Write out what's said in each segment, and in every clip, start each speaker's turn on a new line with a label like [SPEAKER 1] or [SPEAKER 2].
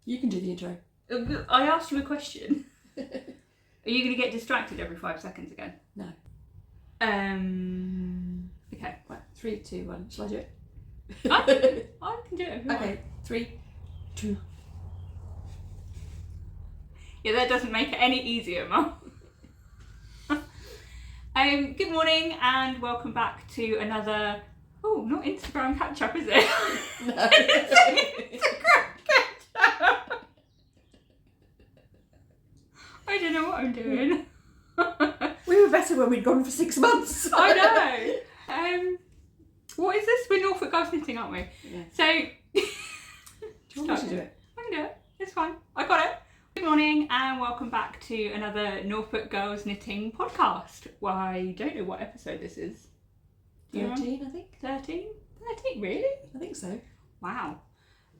[SPEAKER 1] You can do the intro.
[SPEAKER 2] I asked you a question. Are you going to get distracted every 5 seconds again?
[SPEAKER 1] No.
[SPEAKER 2] Okay.
[SPEAKER 1] Right, 3, 2, 1. Shall I do it?
[SPEAKER 2] I can do it.
[SPEAKER 1] Okay, 3, 2.
[SPEAKER 2] Yeah, that doesn't make it any easier, Mum. Good morning and welcome back to another... Oh, not Instagram catch-up, is it?
[SPEAKER 1] No.
[SPEAKER 2] Instagram catch-up. I don't know what I'm doing.
[SPEAKER 1] We were better when we'd gone for 6 months.
[SPEAKER 2] I know. What is this? We're Norfolk Girls Knitting, aren't we?
[SPEAKER 1] Yeah.
[SPEAKER 2] So...
[SPEAKER 1] Do you want me to do it?
[SPEAKER 2] I can do it. It's fine. I got it. Good morning and welcome back to another Norfolk Girls Knitting podcast. Well, I don't know what episode this is.
[SPEAKER 1] 13, I think.
[SPEAKER 2] 13? 13, really?
[SPEAKER 1] I think so.
[SPEAKER 2] Wow.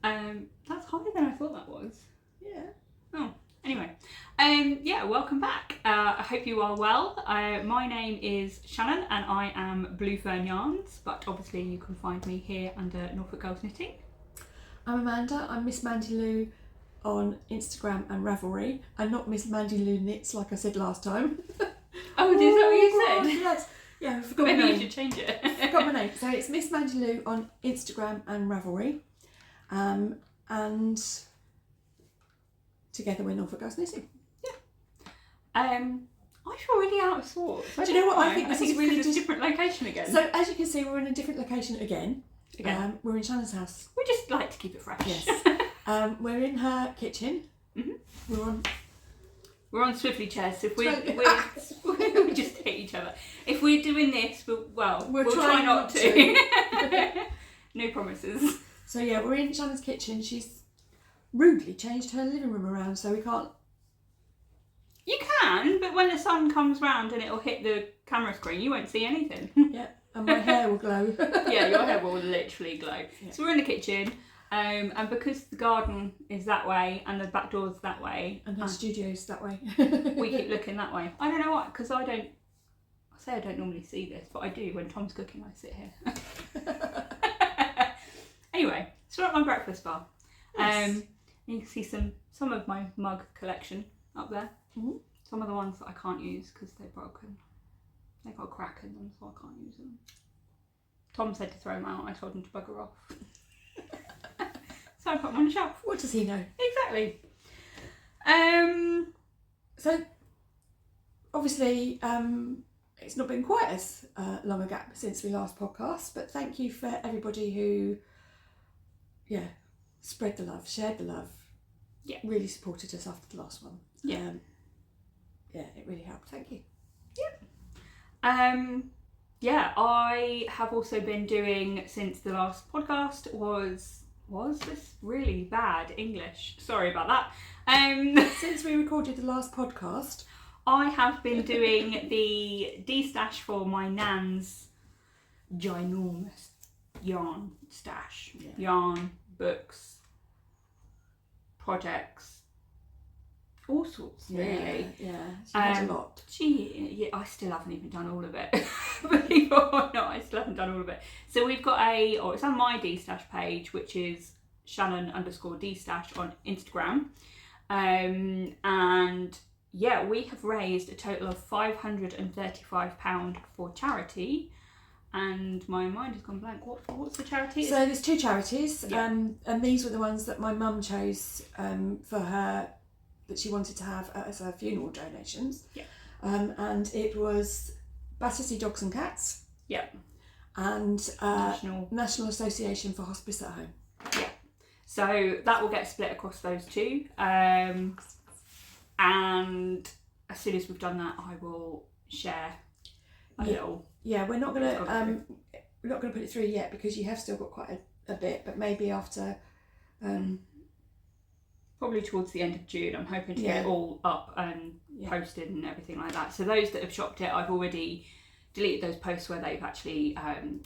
[SPEAKER 2] That's harder than I thought that was.
[SPEAKER 1] Yeah.
[SPEAKER 2] Oh, anyway. Yeah, welcome back. I hope you are well. My name is Shannon and I am Blue Fern Yarns, but obviously you can find me here under Norfolk Girls Knitting.
[SPEAKER 1] I'm Amanda. I'm Miss Mandy Lou on Instagram and Ravelry. I'm not Miss Mandy Lou Knits like I said last time.
[SPEAKER 2] Oh, is that what you said?
[SPEAKER 1] Yes. Yeah, I forgot
[SPEAKER 2] Maybe
[SPEAKER 1] my
[SPEAKER 2] you
[SPEAKER 1] name.
[SPEAKER 2] should change it.
[SPEAKER 1] I forgot my name. So it's Miss Mandy Lou on Instagram and Ravelry. And together we're Norfolk Girls Knitting.
[SPEAKER 2] I feel really out of sorts.
[SPEAKER 1] Do you know what? I think this is really
[SPEAKER 2] it's a different location again.
[SPEAKER 1] So as you can see, we're in a different location again. We're in Shannon's house.
[SPEAKER 2] We just like to keep it fresh.
[SPEAKER 1] Yes. We're in her kitchen.
[SPEAKER 2] Mm-hmm. We're on swivelly chairs. So if we just hit each other. If we're doing this, we'll try not to. No promises.
[SPEAKER 1] So yeah, we're in Shannon's kitchen. She's rudely changed her living room around, so we can't.
[SPEAKER 2] You can, but when the sun comes round and it'll hit the camera screen, you won't see anything.
[SPEAKER 1] Yeah, and my hair will glow.
[SPEAKER 2] Yeah, your hair will literally glow.
[SPEAKER 1] Yeah.
[SPEAKER 2] So we're in the kitchen, and because the garden is that way and the back door's that way,
[SPEAKER 1] And her studio's that way.
[SPEAKER 2] we keep looking that way. I don't know why, because I say I don't normally see this, but I do. When Tom's cooking, I sit here. Anyway, so we're at my breakfast bar.
[SPEAKER 1] Yes.
[SPEAKER 2] You can see some of my mug collection up there.
[SPEAKER 1] Mm-hmm.
[SPEAKER 2] Some of the ones that I can't use because they're broken. They've got a crack in them, so I can't use them. Tom said to throw them out. I told him to bugger off. So I put them on the shelf.
[SPEAKER 1] What does he know?
[SPEAKER 2] Exactly.
[SPEAKER 1] So obviously it's not been quite as long a gap since we last podcast, but thank you for everybody who spread the love, shared the love, really supported us after the last one. It really helped. Thank you.
[SPEAKER 2] I have also been doing, since the last podcast was this really bad English? Sorry about that.
[SPEAKER 1] Since we recorded the last podcast,
[SPEAKER 2] I have been doing the de-stash for my nan's ginormous yarn stash.
[SPEAKER 1] Yeah.
[SPEAKER 2] Yarn, books, projects, all sorts, really.
[SPEAKER 1] Yeah, she had a lot.
[SPEAKER 2] I still haven't even done all of it. Believe it or not, I still haven't done all of it. So we've got it's on my de-stash page, which is Shannon_de-stash on Instagram. And yeah, we have raised a total of £535 for charity. And my mind has gone blank. What's the charity?
[SPEAKER 1] So there's 2 charities, and these were the ones that my mum chose for her, that she wanted to have as her funeral donations.
[SPEAKER 2] Yeah.
[SPEAKER 1] And it was Battersea Dogs and Cats.
[SPEAKER 2] Yeah.
[SPEAKER 1] And National Association for Hospice at Home.
[SPEAKER 2] Yeah. So that will get split across those 2. And as soon as we've done that, I will share a little.
[SPEAKER 1] Yeah, we're not gonna put it through yet because you have still got quite a bit, but maybe after.
[SPEAKER 2] Probably towards the end of June, I'm hoping to get it all up and posted and everything like that. So those that have shopped it, I've already deleted those posts where they've actually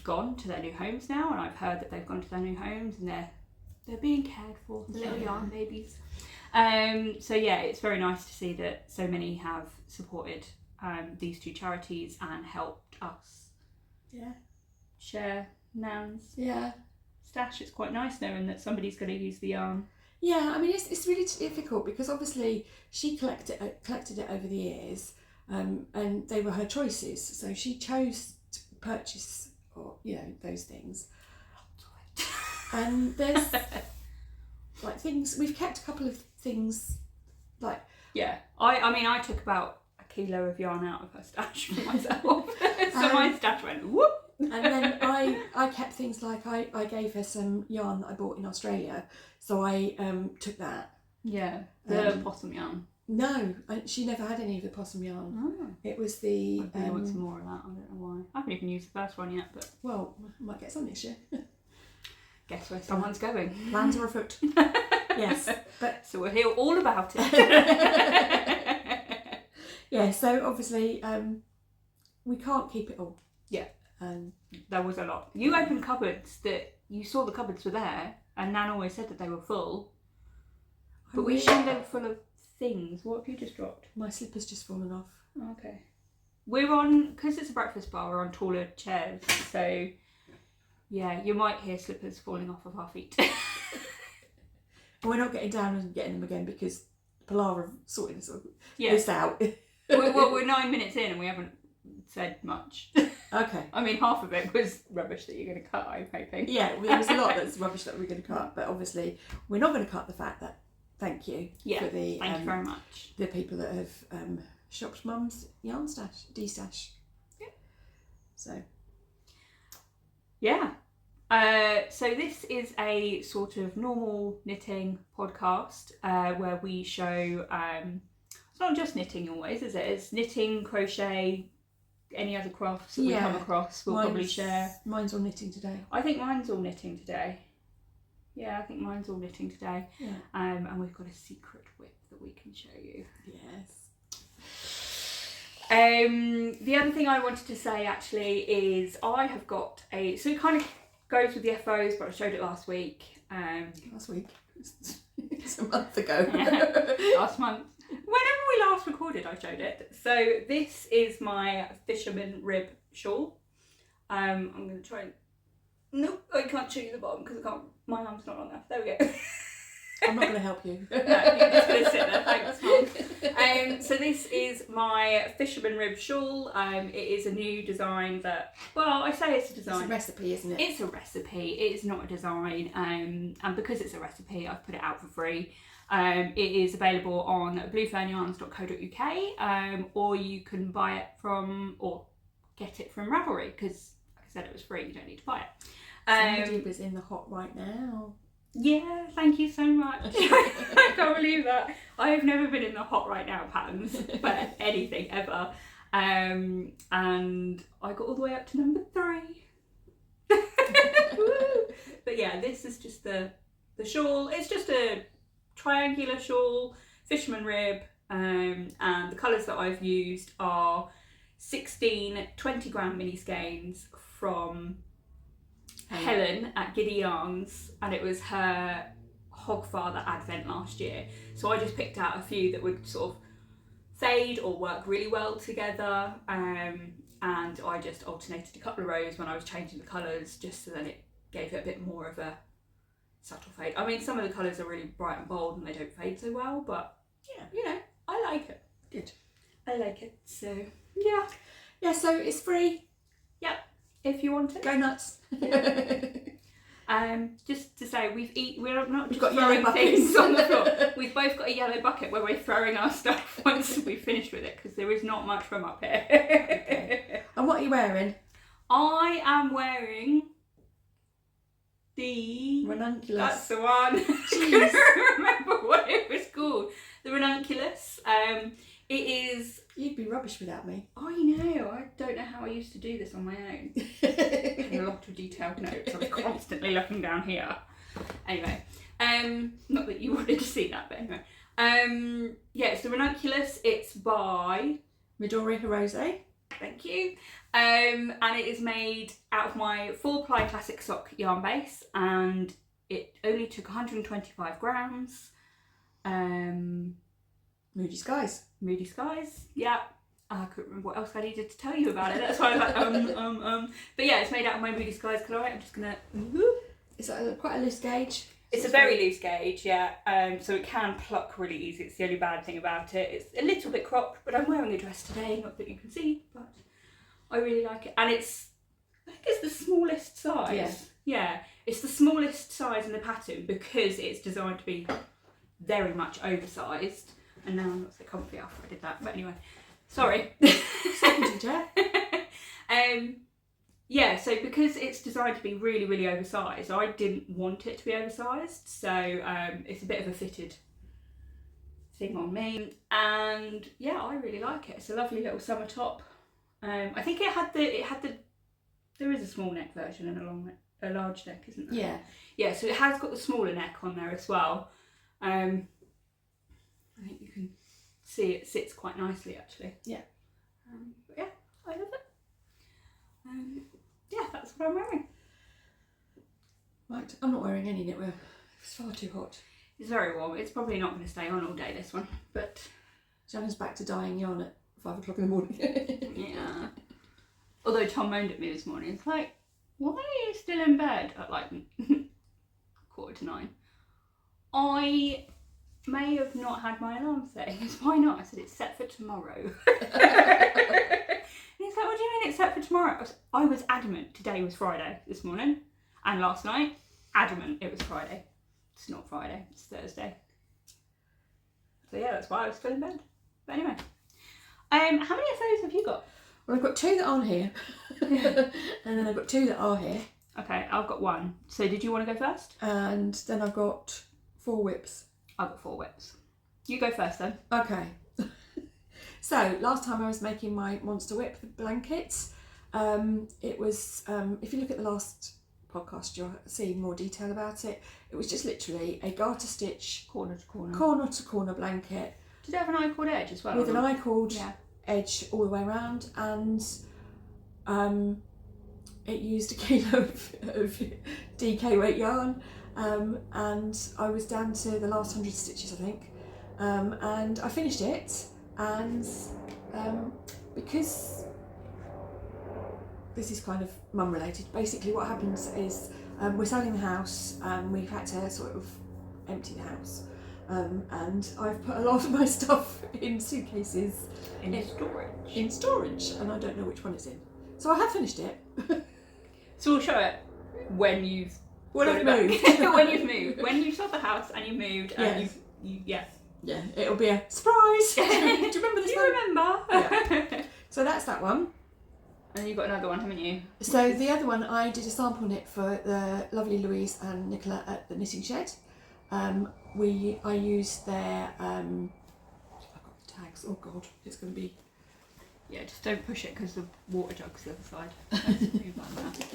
[SPEAKER 2] gone to their new homes now, and I've heard that they've gone to their new homes and they're being cared for, the little yarn babies. So yeah, it's very nice to see that so many have supported these 2 charities and helped us share Nan's stash. It's quite nice knowing that somebody's going to use the yarn.
[SPEAKER 1] Yeah, I mean it's really difficult because obviously she collected it over the years, and they were her choices. So she chose to purchase, or those things. And there's like things we've kept a couple of things like.
[SPEAKER 2] Yeah, I mean I took about a kilo of yarn out of her stash for myself, so my stash went whoop.
[SPEAKER 1] And then I kept things like I gave her some yarn that I bought in Australia, so I took that.
[SPEAKER 2] Yeah, the possum yarn.
[SPEAKER 1] No, she never had any of the possum yarn.
[SPEAKER 2] Oh.
[SPEAKER 1] It was the.
[SPEAKER 2] I really want some more of that. I don't know why. I haven't even used the first one yet, but
[SPEAKER 1] well, I might get some this year.
[SPEAKER 2] Guess where someone's going.
[SPEAKER 1] Plans are afoot. Yes, but
[SPEAKER 2] so we'll hear all about it.
[SPEAKER 1] Yeah, so obviously we can't keep it all.
[SPEAKER 2] Yeah. There was a lot. You opened cupboards that you saw the cupboards were there, and Nan always said that they were full. But we assumed they were full of things. What have you just dropped?
[SPEAKER 1] My slipper's just fallen off.
[SPEAKER 2] Okay. We're on, because it's a breakfast bar, we're on taller chairs, so yeah, you might hear slippers falling off of our feet.
[SPEAKER 1] We're not getting down and getting them again because Pullover sorted this out.
[SPEAKER 2] We're 9 minutes in and we haven't said much.
[SPEAKER 1] Okay.
[SPEAKER 2] I mean, half of it was rubbish that you're going to cut, I'm hoping.
[SPEAKER 1] Yeah, there was a lot that's rubbish that we're going to cut, but obviously we're not going to cut the fact that thank you for the
[SPEAKER 2] thank you very much.
[SPEAKER 1] The people that have shopped Mum's yarn stash, D-stash.
[SPEAKER 2] Yeah.
[SPEAKER 1] So.
[SPEAKER 2] Yeah. So this is a sort of normal knitting podcast where we show, it's not just knitting always, is it? It's knitting, crochet, any other crafts that we come across, we'll probably share.
[SPEAKER 1] Mine's all knitting today.
[SPEAKER 2] I think mine's all knitting today. Yeah, I think mine's all knitting today.
[SPEAKER 1] Yeah.
[SPEAKER 2] And we've got a secret whip that we can show you.
[SPEAKER 1] Yes.
[SPEAKER 2] The other thing I wanted to say actually is I have got so it kind of goes with the FOs, but I showed it last week.
[SPEAKER 1] Last week? It's a month ago.
[SPEAKER 2] Last month. Whenever we last recorded, I showed it. So this is my Fisherman rib shawl. I'm going to try and... Nope, I can't show you the bottom because I can't. My arm's not long enough. There we go.
[SPEAKER 1] I'm not going to help you.
[SPEAKER 2] No, you're just going to sit there. Thanks, Mum. So this is my Fisherman rib shawl. It is a new design that, well, I say it's a design.
[SPEAKER 1] It's a recipe, isn't it?
[SPEAKER 2] It's a recipe. It is not a design. And because it's a recipe, I've put it out for free. It is available on bluefernyarns.co.uk, or you can buy it from, or get it from Ravelry, because like I said, it was free. You don't need to buy it.
[SPEAKER 1] Somebody was in the hot right now.
[SPEAKER 2] Yeah, thank you so much. I can't believe that. I have never been in the hot right now patterns for anything ever. And I got all the way up to number 3. But yeah, this is just the shawl. It's just a triangular shawl, Fisherman rib, and the colours that I've used are 16 20-gram mini skeins from Helin at Giddy Yarns, and it was her Hogfather advent last year. So I just picked out a few that would sort of fade or work really well together, and I just alternated a couple of rows when I was changing the colours, just so that it gave it a bit more of a subtle fade. I mean, some of the colours are really bright and bold and they don't fade so well, but yeah, you know, I like it.
[SPEAKER 1] Good.
[SPEAKER 2] I like it. So yeah.
[SPEAKER 1] Yeah, so it's free.
[SPEAKER 2] Yep. If you want it.
[SPEAKER 1] Go nuts.
[SPEAKER 2] Just to say, we're not just
[SPEAKER 1] got
[SPEAKER 2] throwing
[SPEAKER 1] yellow
[SPEAKER 2] things
[SPEAKER 1] buckets
[SPEAKER 2] on the floor. We've both got a yellow bucket where we're throwing our stuff once we've finished with it, because there is not much from up here.
[SPEAKER 1] Okay. And what are you wearing?
[SPEAKER 2] I am wearing the
[SPEAKER 1] Ranunculus.
[SPEAKER 2] That's the one. I couldn't remember what it was called. The Renunculus. It is.
[SPEAKER 1] You'd be rubbish without me.
[SPEAKER 2] I know. I don't know how I used to do this on my own. I had a lot of detailed notes. I was constantly looking down here. Anyway, not that you wanted to see that, but anyway. Yeah, it's the Renunculus. It's by
[SPEAKER 1] Midori Hirose.
[SPEAKER 2] Thank you. And it is made out of my 4-ply classic sock yarn base, and it only took 125 grams.
[SPEAKER 1] Moody Skies.
[SPEAKER 2] Moody Skies, yeah. I couldn't remember what else I needed to tell you about it. That's why I was like, But yeah, it's made out of my Moody Skies colourway. I'm just gonna.
[SPEAKER 1] It's quite a loose gauge.
[SPEAKER 2] It's a very loose gauge, yeah. So it can pluck really easy. It's the only bad thing about it. It's a little bit cropped, but I'm wearing a dress today, not that you can see, but I really like it. And I think it's the smallest size. Yeah, it's the smallest size in the pattern because it's designed to be very much oversized. And now I'm not so comfy after I did that. But anyway, sorry. Yeah, so because it's designed to be really, really oversized, I didn't want it to be oversized. So it's a bit of a fitted thing on me. And yeah, I really like it. It's a lovely little summer top. I think there is a small neck version and a large neck, isn't there?
[SPEAKER 1] Yeah.
[SPEAKER 2] Yeah, so it has got the smaller neck on there as well. I think you can see it sits quite nicely actually.
[SPEAKER 1] Yeah.
[SPEAKER 2] But yeah, I love it. Yeah, that's what I'm wearing.
[SPEAKER 1] Right, I'm not wearing any knitwear. It's far too hot.
[SPEAKER 2] It's very warm. It's probably not going to stay on all day, this one, but...
[SPEAKER 1] Shannon's back to dyeing yarn at 5 o'clock in the morning.
[SPEAKER 2] Yeah. Although Tom moaned at me this morning. It's like, why are you still in bed at like 8:45? I may have not had my alarm set. He goes, why not? I said, it's set for tomorrow. He's like, what do you mean it's set for tomorrow? I was adamant today was Friday this morning and last night. Adamant it was Friday. It's not Friday, it's Thursday. So yeah, that's why I was still in bed. But anyway, how many of those have you got?
[SPEAKER 1] Well, I've got 2 that aren't here. And then I've got 2 that are here.
[SPEAKER 2] Okay, I've got 1. So did you want to go first?
[SPEAKER 1] And then I've got 4 whips.
[SPEAKER 2] I've got 4 whips. You go first then.
[SPEAKER 1] Okay. So last time I was making my monster whip blanket. It was, if you look at the last podcast, you'll see more detail about it. It was just literally a garter stitch, corner to corner blanket.
[SPEAKER 2] Did it have an I-cord edge as well?
[SPEAKER 1] With an I-cord edge all the way around, and it used 1 kilo of DK weight yarn, and I was down to the last 100 stitches, I think, and I finished it. And because this is kind of mum related, basically what happens is we're selling the house and we've had to sort of empty the house, and I've put a lot of my stuff in suitcases in storage, and I don't know which one it's in. So I have finished it.
[SPEAKER 2] So we'll show it when you've
[SPEAKER 1] moved.
[SPEAKER 2] When you've moved. When you sold the house and you moved and
[SPEAKER 1] yes. Yeah, it'll be a surprise. Do you remember this one?
[SPEAKER 2] Do you remember?
[SPEAKER 1] Yeah. So that's that one.
[SPEAKER 2] And you've got another one, haven't you?
[SPEAKER 1] So the other one, I did a sample knit for the lovely Louise and Nicola at the Knitting Shed. I used their, I've got the tags, oh god, it's going to be...
[SPEAKER 2] Yeah, just don't push it because the water jug's the other side. Move on that.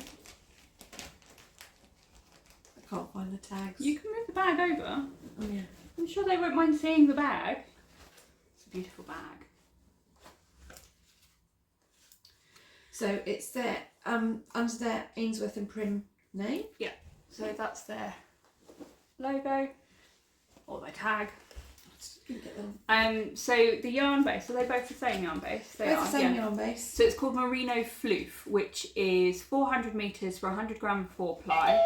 [SPEAKER 1] I can't find the tags.
[SPEAKER 2] You can move the bag over.
[SPEAKER 1] Oh yeah.
[SPEAKER 2] I'm sure they won't mind seeing the bag. It's a beautiful bag.
[SPEAKER 1] So it's their under their Ainsworth and Prim name.
[SPEAKER 2] Yeah. So that's their logo or their tag. So the yarn base. Are they both the same yarn base? They
[SPEAKER 1] both
[SPEAKER 2] are
[SPEAKER 1] the same yarn base.
[SPEAKER 2] So it's called Merino Floof, which is 400 meters for 100 gram 4-ply.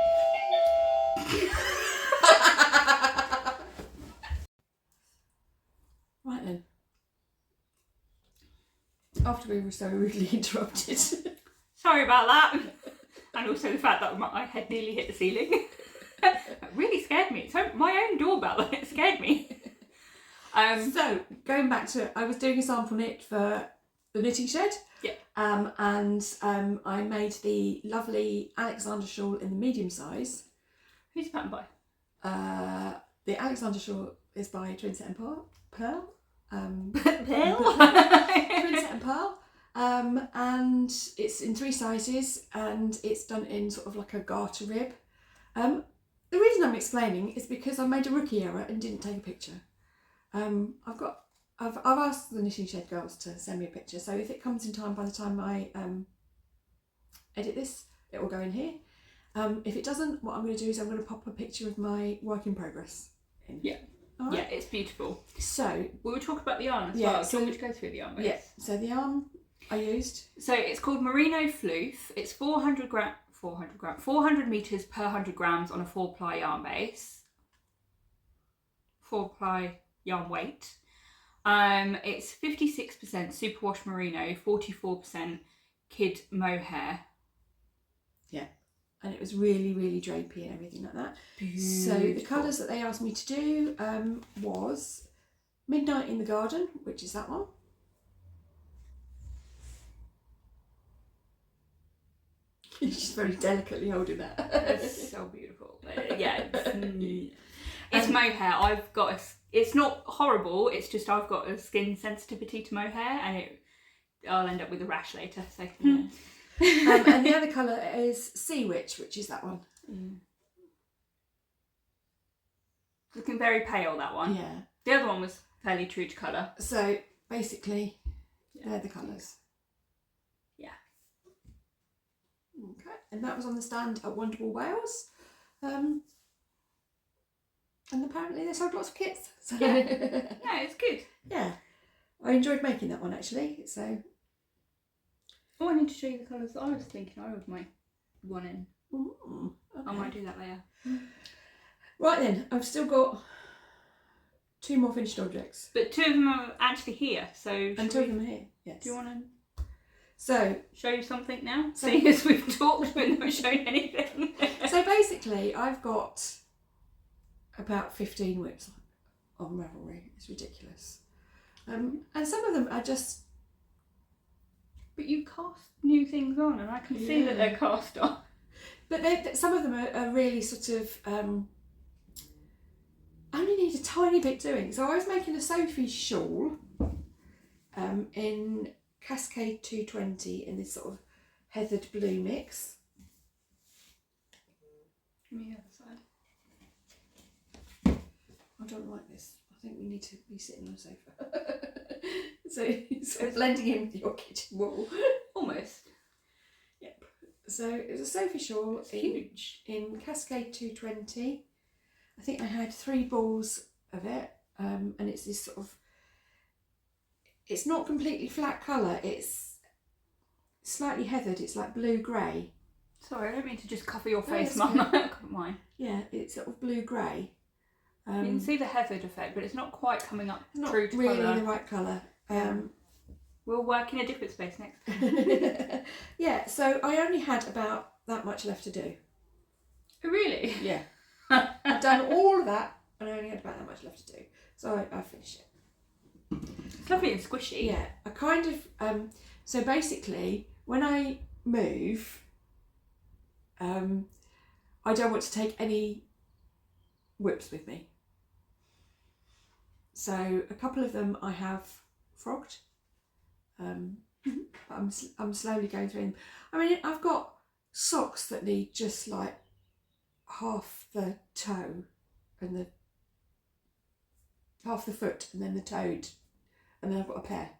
[SPEAKER 1] Right then. After we were so rudely interrupted.
[SPEAKER 2] Sorry about that. And also the fact that my head nearly hit the ceiling. That really scared me. So my own doorbell, it scared me.
[SPEAKER 1] So going back to it, I was doing a sample knit for the Knitting Shed.
[SPEAKER 2] Yeah.
[SPEAKER 1] And I made the lovely Alexander shawl in the medium size.
[SPEAKER 2] Who's the pattern by?
[SPEAKER 1] The Alexander shawl is by Twinset and Purl.
[SPEAKER 2] Twinset
[SPEAKER 1] and Purl. And it's in 3 sizes, and it's done in sort of like a garter rib. The reason I'm explaining is because I made a rookie error and didn't take a picture. I've asked the Knitting Shed girls to send me a picture, so if it comes in time by the time I edit this, it will go in here. If it doesn't, what I'm going to do is I'm going to pop a picture of my work in progress in.
[SPEAKER 2] Yeah.
[SPEAKER 1] Right.
[SPEAKER 2] Yeah, it's beautiful.
[SPEAKER 1] So
[SPEAKER 2] we were talking about the yarn as well. So we to go through the yarn base.
[SPEAKER 1] Yeah. So the yarn I used.
[SPEAKER 2] So it's called Merino Floof. It's 400 meters per 100 grams on a 4-ply yarn base. 4-ply yarn weight. It's 56% superwash merino, 44% kid mohair.
[SPEAKER 1] Yeah, and it was really, really drapey and everything like that.
[SPEAKER 2] Beautiful.
[SPEAKER 1] So the colours that they asked me to do was Midnight in the Garden, which is that one. She's very delicately holding that.
[SPEAKER 2] It's so beautiful. Yeah, it's mohair. I've got it's not horrible, it's just I've got a skin sensitivity to mohair, and I'll end up with a rash later. So
[SPEAKER 1] and the other colour is SeaWitch, which is that one.
[SPEAKER 2] Looking very pale, that one.
[SPEAKER 1] Yeah.
[SPEAKER 2] The other one was fairly true to colour.
[SPEAKER 1] So basically, they're the colours.
[SPEAKER 2] Yeah.
[SPEAKER 1] Okay, and that was on the stand at Wonderful Wales. And apparently they sold lots of kits. So
[SPEAKER 2] yeah, it's good.
[SPEAKER 1] Yeah, I enjoyed making that one actually. So,
[SPEAKER 2] I need to show you the colours that I was thinking I would make one in.
[SPEAKER 1] okay.
[SPEAKER 2] I might do that later.
[SPEAKER 1] Right then, I've still got 2 more finished objects.
[SPEAKER 2] But 2 of them are actually here, so...
[SPEAKER 1] And 2 of them are here, yes.
[SPEAKER 2] Do you want to
[SPEAKER 1] show
[SPEAKER 2] you something now? Seeing as we've talked but not shown anything.
[SPEAKER 1] So basically, I've got about 15 whips on Ravelry. It's ridiculous. And some of them are just...
[SPEAKER 2] But you cast new things on, and I can see that they're cast on.
[SPEAKER 1] But some of them are really sort of... only need a tiny bit doing. So I was making a Sophie shawl in Cascade 220 in this sort of heathered blue mix.
[SPEAKER 2] Give me the other side.
[SPEAKER 1] I don't like this. I think we need to be sitting on a sofa. So it's sort of blending in with your kitchen wall.
[SPEAKER 2] Almost.
[SPEAKER 1] Yep. So it was a Sophie shawl
[SPEAKER 2] Huge.
[SPEAKER 1] in Cascade 220. I think I had 3 balls of it, and it's this sort of, it's not completely flat colour, it's slightly heathered, it's like blue-grey.
[SPEAKER 2] Sorry, I don't mean to just cover your
[SPEAKER 1] No,
[SPEAKER 2] face,
[SPEAKER 1] it's
[SPEAKER 2] Mum.
[SPEAKER 1] okay.
[SPEAKER 2] I couldn't mind.
[SPEAKER 1] Yeah, it's sort of blue-grey.
[SPEAKER 2] You can see the heathered effect, but it's not quite coming up
[SPEAKER 1] Not
[SPEAKER 2] true to
[SPEAKER 1] really
[SPEAKER 2] colour.
[SPEAKER 1] the right colour.
[SPEAKER 2] We'll work in a different space next time.
[SPEAKER 1] Yeah, so I only had about that much left to do.
[SPEAKER 2] Really?
[SPEAKER 1] Yeah. I've done all of that and I only had about that much left to do. So I finished it.
[SPEAKER 2] It's lovely and squishy.
[SPEAKER 1] Yeah, I kind of, so basically when I move, I don't want to take any whips with me. So a couple of them I have frogged. But I'm slowly going through them. I mean, I've got socks that need just like half the toe and the half the foot and then the toed, and then I've got a pair.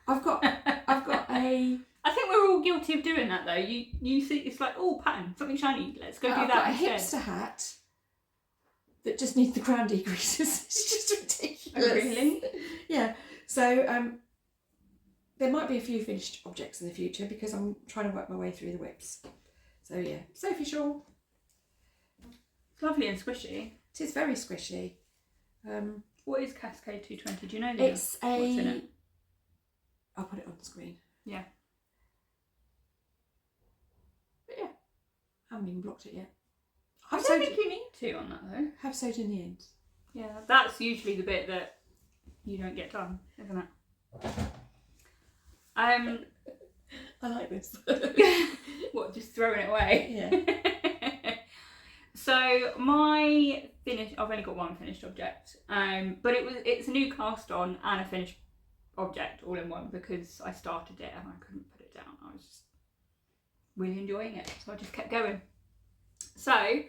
[SPEAKER 1] I've got a.
[SPEAKER 2] I think we're all guilty of doing that though. You see, it's like, oh, pattern, something shiny. Let's go do
[SPEAKER 1] I've
[SPEAKER 2] that
[SPEAKER 1] got
[SPEAKER 2] instead.
[SPEAKER 1] a hipster hat that just needs the crown decreases. It's just ridiculous.
[SPEAKER 2] Oh, really?
[SPEAKER 1] Yeah. So there might be a few finished objects in the future because I'm trying to work my way through the whips. So yeah, Sophie shawl.
[SPEAKER 2] It's lovely and squishy.
[SPEAKER 1] It is very squishy.
[SPEAKER 2] What is Cascade 220? Do you know
[SPEAKER 1] It's
[SPEAKER 2] what's in it?
[SPEAKER 1] I'll put it on the screen.
[SPEAKER 2] Yeah.
[SPEAKER 1] But yeah, I haven't even blocked it yet.
[SPEAKER 2] I don't think you need to on that though.
[SPEAKER 1] Have sewed in the end.
[SPEAKER 2] Yeah, that's usually the bit that you don't get done, isn't it?
[SPEAKER 1] I like this.
[SPEAKER 2] What, just throwing it away?
[SPEAKER 1] Yeah.
[SPEAKER 2] So my I've only got one finished object, but it's a new cast on and a finished object all in one because I started it and I couldn't put it down. I was just really enjoying it, so I just kept going. So,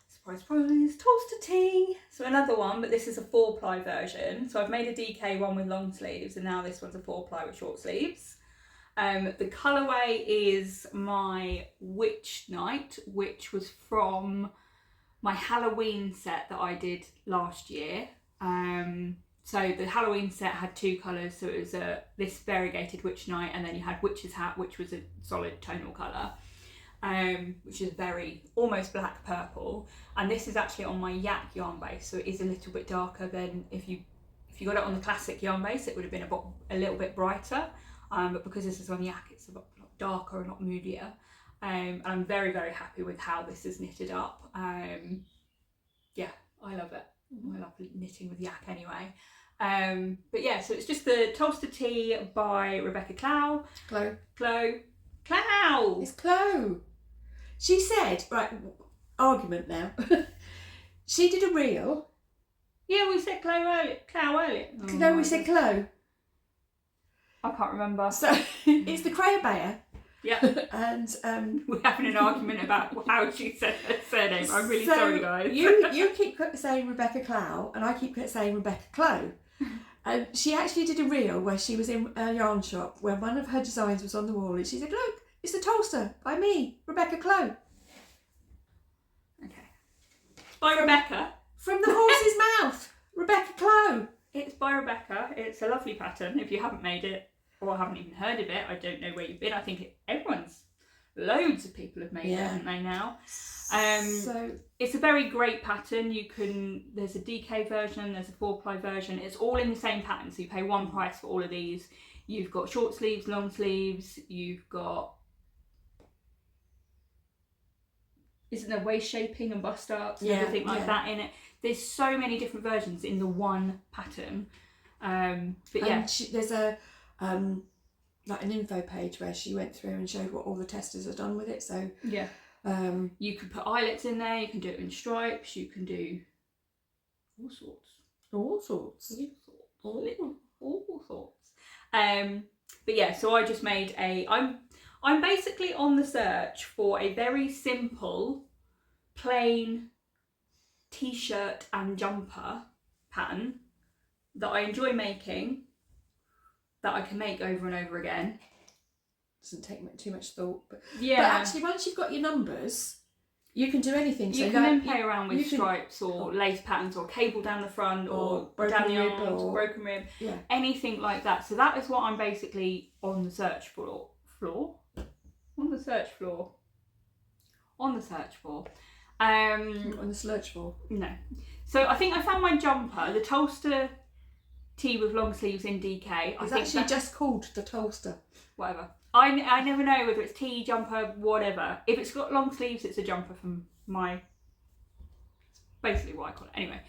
[SPEAKER 2] surprise, surprise, Tolsta tea. So another one, but this is a 4-ply version. So I've made a DK one with long sleeves, and now this one's a 4-ply with short sleeves. The colourway is my Witch Night, which was from my Halloween set that I did last year. So the Halloween set had 2 colours, so it was this variegated Witch Night, and then you had Witch's Hat, which was a solid tonal colour. which is very almost black purple, and this is actually on my Yak yarn base, so it is a little bit darker than if you got it on the classic yarn base, it would have been a little bit brighter, but because this is on Yak, it's a lot darker and a lot moodier, and I'm very, very happy with how this is knitted up. Yeah, I love it. I love knitting with Yak anyway. But yeah, so it's just the Tolsta tee by Rebecca Clow.
[SPEAKER 1] Clow.
[SPEAKER 2] It's
[SPEAKER 1] Clow. She said, right, argument now. She did a reel.
[SPEAKER 2] Yeah, we said Clow earlier.
[SPEAKER 1] No, we said Clow.
[SPEAKER 2] I can't remember.
[SPEAKER 1] So it's the Crayobayer.
[SPEAKER 2] Yeah.
[SPEAKER 1] And
[SPEAKER 2] we're having an argument about how she said her surname. I'm really sorry, guys.
[SPEAKER 1] you keep saying Rebecca Clow, and I keep saying Rebecca Clow. And she actually did a reel where she was in a yarn shop where one of her designs was on the wall, and she said, "Look, it's the Tolsta by me, Rebecca Clow."
[SPEAKER 2] Okay. By Rebecca.
[SPEAKER 1] From the horse's mouth, Rebecca Clow.
[SPEAKER 2] It's by Rebecca. It's a lovely pattern. If you haven't made it or haven't even heard of it, I don't know where you've been. I think loads of people have made it, haven't they now? So it's a very great pattern. There's a DK version, there's a 4-ply version. It's all in the same pattern, so you pay one price for all of these. You've got short sleeves, long sleeves. You've got, isn't there waist shaping and bust ups and everything like that in it? There's so many different versions in the one pattern. But yeah,
[SPEAKER 1] there's a like an info page where she went through and showed what all the testers have done with it. So
[SPEAKER 2] yeah, you can put eyelets in there. You can do it in stripes. You can do all sorts. But yeah, so I just made I'm basically on the search for a very simple, plain t-shirt and jumper pattern that I enjoy making, that I can make over and over again.
[SPEAKER 1] Doesn't take too much thought, but actually once you've got your numbers, you can do anything.
[SPEAKER 2] You can then play around with stripes or lace patterns or cable down the front or down the arms, or broken rib, anything like that. So that is what I'm basically on the search for. On the search for. No. So I think I found my jumper, the Tolsta tee with long sleeves in DK.
[SPEAKER 1] It's actually just called the Tolsta.
[SPEAKER 2] Whatever. I never know whether it's tee, jumper, whatever. If it's got long sleeves, it's a jumper from my... basically what I call it. Anyway.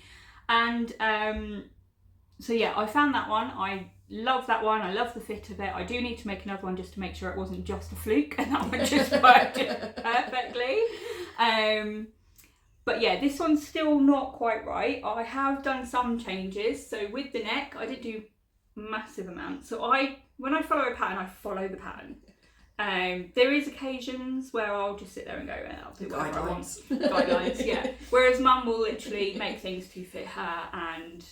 [SPEAKER 2] And so yeah, I found that one. I love that one. I love the fit of it. I do need to make another one just to make sure it wasn't just a fluke and that one just worked perfectly. But yeah, this one's still not quite right. I have done some changes. So with the neck, I didn't do massive amounts. So when I follow a pattern, I follow the pattern. There is occasions where I'll just sit there and go, I'll do whatever I want. Guidelines, yeah. Whereas Mum will literally make things to fit her, and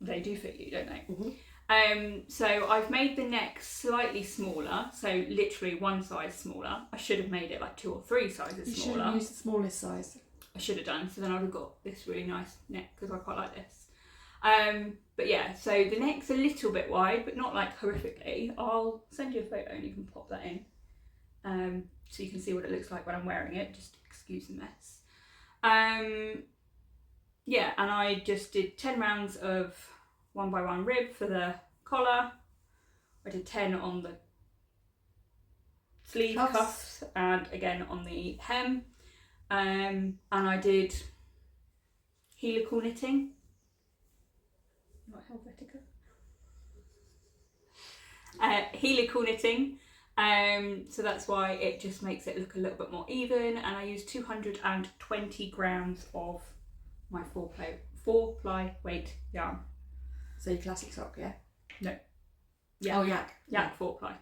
[SPEAKER 2] they do fit you, don't they? Mm-hmm. So I've made the neck slightly smaller, so literally one size smaller. I should have made it like 2 or 3 sizes smaller.
[SPEAKER 1] You should have used the smallest size.
[SPEAKER 2] I should have done, so then I would have got this really nice neck, because I quite like this. But yeah, so the neck's a little bit wide, but not like horrifically. I'll send you a photo and you can pop that in, so you can see what it looks like when I'm wearing it. Just excuse the mess. Yeah, and I just did 10 rounds of 1x1 rib for the collar. I did 10 on the sleeve cuffs and again on the hem. And I did helical knitting, not Helvetica. Helical knitting, so that's why it just makes it look a little bit more even. And I used 220 grams of my 4-ply weight yarn.
[SPEAKER 1] So your classic sock, yeah?
[SPEAKER 2] No. Yeah.
[SPEAKER 1] Oh, Yak.
[SPEAKER 2] Yak 4-ply.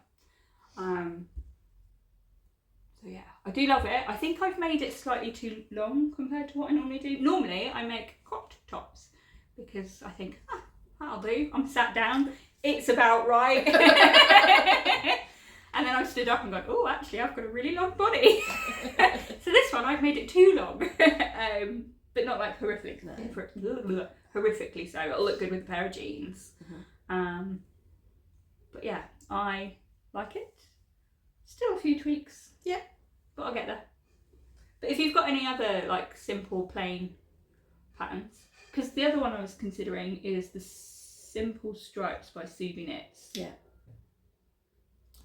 [SPEAKER 2] So yeah, I do love it. I think I've made it slightly too long compared to what I normally do. Normally I make cropped tops because I think, that'll do. I'm sat down, it's about right. And then I stood up and gone, oh, actually I've got a really long body. So this one I've made it too long. But not like horrifically so. It'll look good with a pair of jeans. Mm-hmm. But yeah, I like it. Still a few tweaks.
[SPEAKER 1] Yeah.
[SPEAKER 2] But I'll get there. But if you've got any other like simple plain patterns, because the other one I was considering is the Simple Stripes by Sophie Knits.
[SPEAKER 1] Yeah.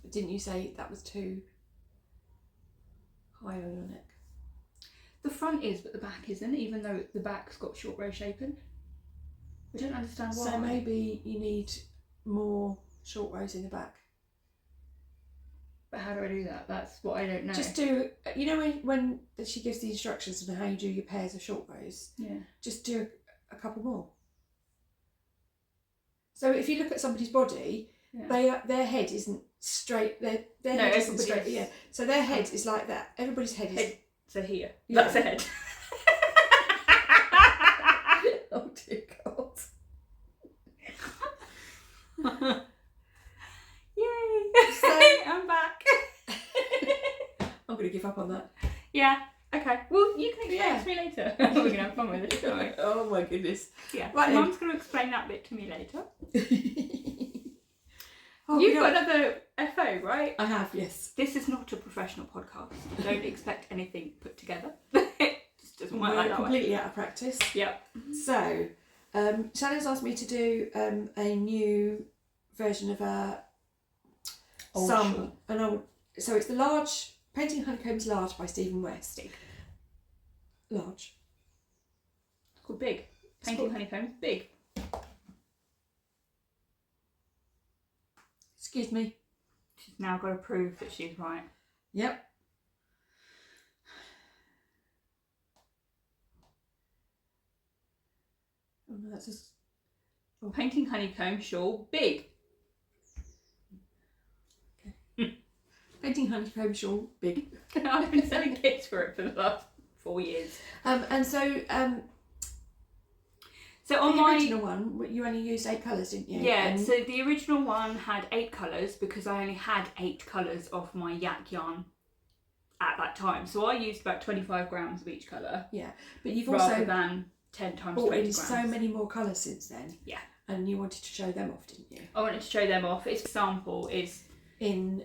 [SPEAKER 1] But didn't you say that was too high on your neck?
[SPEAKER 2] The front is, but the back isn't, even though the back's got short row shaping. I don't understand why.
[SPEAKER 1] So maybe you need more short rows in the back.
[SPEAKER 2] But how do I do that? That's what I don't know.
[SPEAKER 1] Just do, you know, when she gives the instructions on how you do your pairs of short rows?
[SPEAKER 2] Yeah.
[SPEAKER 1] Just do a couple more. So if you look at somebody's body, their head isn't straight. Their head isn't straight. Yeah. So their head is like that. Everybody's head is.
[SPEAKER 2] So here.
[SPEAKER 1] Yeah.
[SPEAKER 2] That's a head.
[SPEAKER 1] Oh dear God.
[SPEAKER 2] Yay!
[SPEAKER 1] So,
[SPEAKER 2] I'm back.
[SPEAKER 1] I'm going to give up on that.
[SPEAKER 2] Yeah. Okay. Well, you can explain it to me later. We're going to have fun with it, aren't we?
[SPEAKER 1] Oh my goodness.
[SPEAKER 2] Yeah.
[SPEAKER 1] Right,
[SPEAKER 2] Mum's going to explain that bit to me later.
[SPEAKER 1] Oh,
[SPEAKER 2] You've got another FO, right?
[SPEAKER 1] I have, yes.
[SPEAKER 2] This is not a professional podcast. Don't expect anything put together. It just doesn't work like that.
[SPEAKER 1] Completely out of practice.
[SPEAKER 2] Yep.
[SPEAKER 1] So, Shannon's asked me to do a new version of a
[SPEAKER 2] Shawl.
[SPEAKER 1] So it's the large Painting Honeycombs Large by Stephen West.
[SPEAKER 2] Big.
[SPEAKER 1] Large.
[SPEAKER 2] It's called Big. Painting Honeycombs Big.
[SPEAKER 1] Excuse me.
[SPEAKER 2] She's now got to prove that she's right.
[SPEAKER 1] Yep. Oh no, that's just...
[SPEAKER 2] Painting Honeycomb Shawl Big.
[SPEAKER 1] Okay. Painting Honeycomb Shawl Big.
[SPEAKER 2] I've been selling kits for it for the last 4 years.
[SPEAKER 1] And so
[SPEAKER 2] on
[SPEAKER 1] the
[SPEAKER 2] my
[SPEAKER 1] original one, you only used 8 colours, didn't you?
[SPEAKER 2] Yeah, so the original one had 8 colours because I only had 8 colours of my yak yarn at that time. So I used about 25 grams of each colour.
[SPEAKER 1] Yeah, but you've
[SPEAKER 2] rather
[SPEAKER 1] also
[SPEAKER 2] than 10 times
[SPEAKER 1] bought
[SPEAKER 2] 20
[SPEAKER 1] in
[SPEAKER 2] grams.
[SPEAKER 1] so many more colours since then.
[SPEAKER 2] Yeah.
[SPEAKER 1] And you wanted to show them off, didn't you?
[SPEAKER 2] I wanted to show them off. Its sample is
[SPEAKER 1] in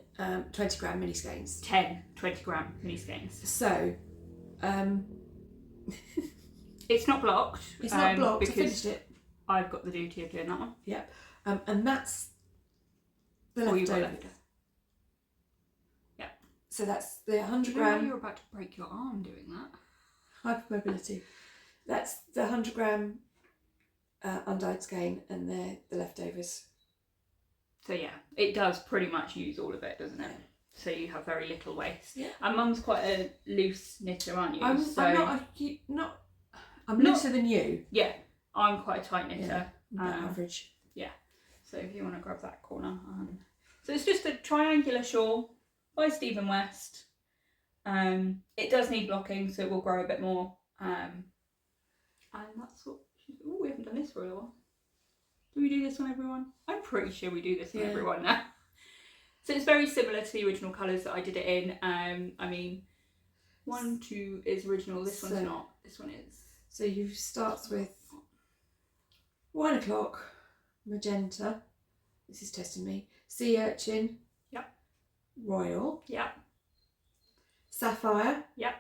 [SPEAKER 1] 20 gram mini skeins.
[SPEAKER 2] 10 20 gram mini skeins.
[SPEAKER 1] So,
[SPEAKER 2] it's not blocked.
[SPEAKER 1] It's not blocked. I
[SPEAKER 2] because
[SPEAKER 1] finished it.
[SPEAKER 2] I've got the duty of doing that one.
[SPEAKER 1] Yep. And that's the
[SPEAKER 2] All you've got
[SPEAKER 1] leftover.
[SPEAKER 2] left. Yeah.
[SPEAKER 1] So that's the 100
[SPEAKER 2] You know
[SPEAKER 1] gram
[SPEAKER 2] you're about to break your arm doing that.
[SPEAKER 1] hypermobility. That's the 100 gram undyed skein, and they're the leftovers.
[SPEAKER 2] So yeah, it does pretty much use all of it, doesn't it? So you have very little waste.
[SPEAKER 1] Yeah.
[SPEAKER 2] And Mum's quite a loose knitter, aren't you?
[SPEAKER 1] I'm looser than you.
[SPEAKER 2] Yeah, I'm quite a tight knitter.
[SPEAKER 1] Yeah, about average.
[SPEAKER 2] Yeah. So if you want to grab that corner. So it's just a triangular shawl by Stephen West. It does need blocking, so it will grow a bit more. And that's what... Oh, we haven't done this for a while. Do we do this on everyone? I'm pretty sure we do this on everyone now. So it's very similar to the original colours that I did it in. I mean, 1, 2 is original. This one's not. This one is.
[SPEAKER 1] So you starts with wine o'clock, magenta. This is testing me. Sea urchin.
[SPEAKER 2] Yep.
[SPEAKER 1] Royal.
[SPEAKER 2] Yep.
[SPEAKER 1] Sapphire.
[SPEAKER 2] Yep.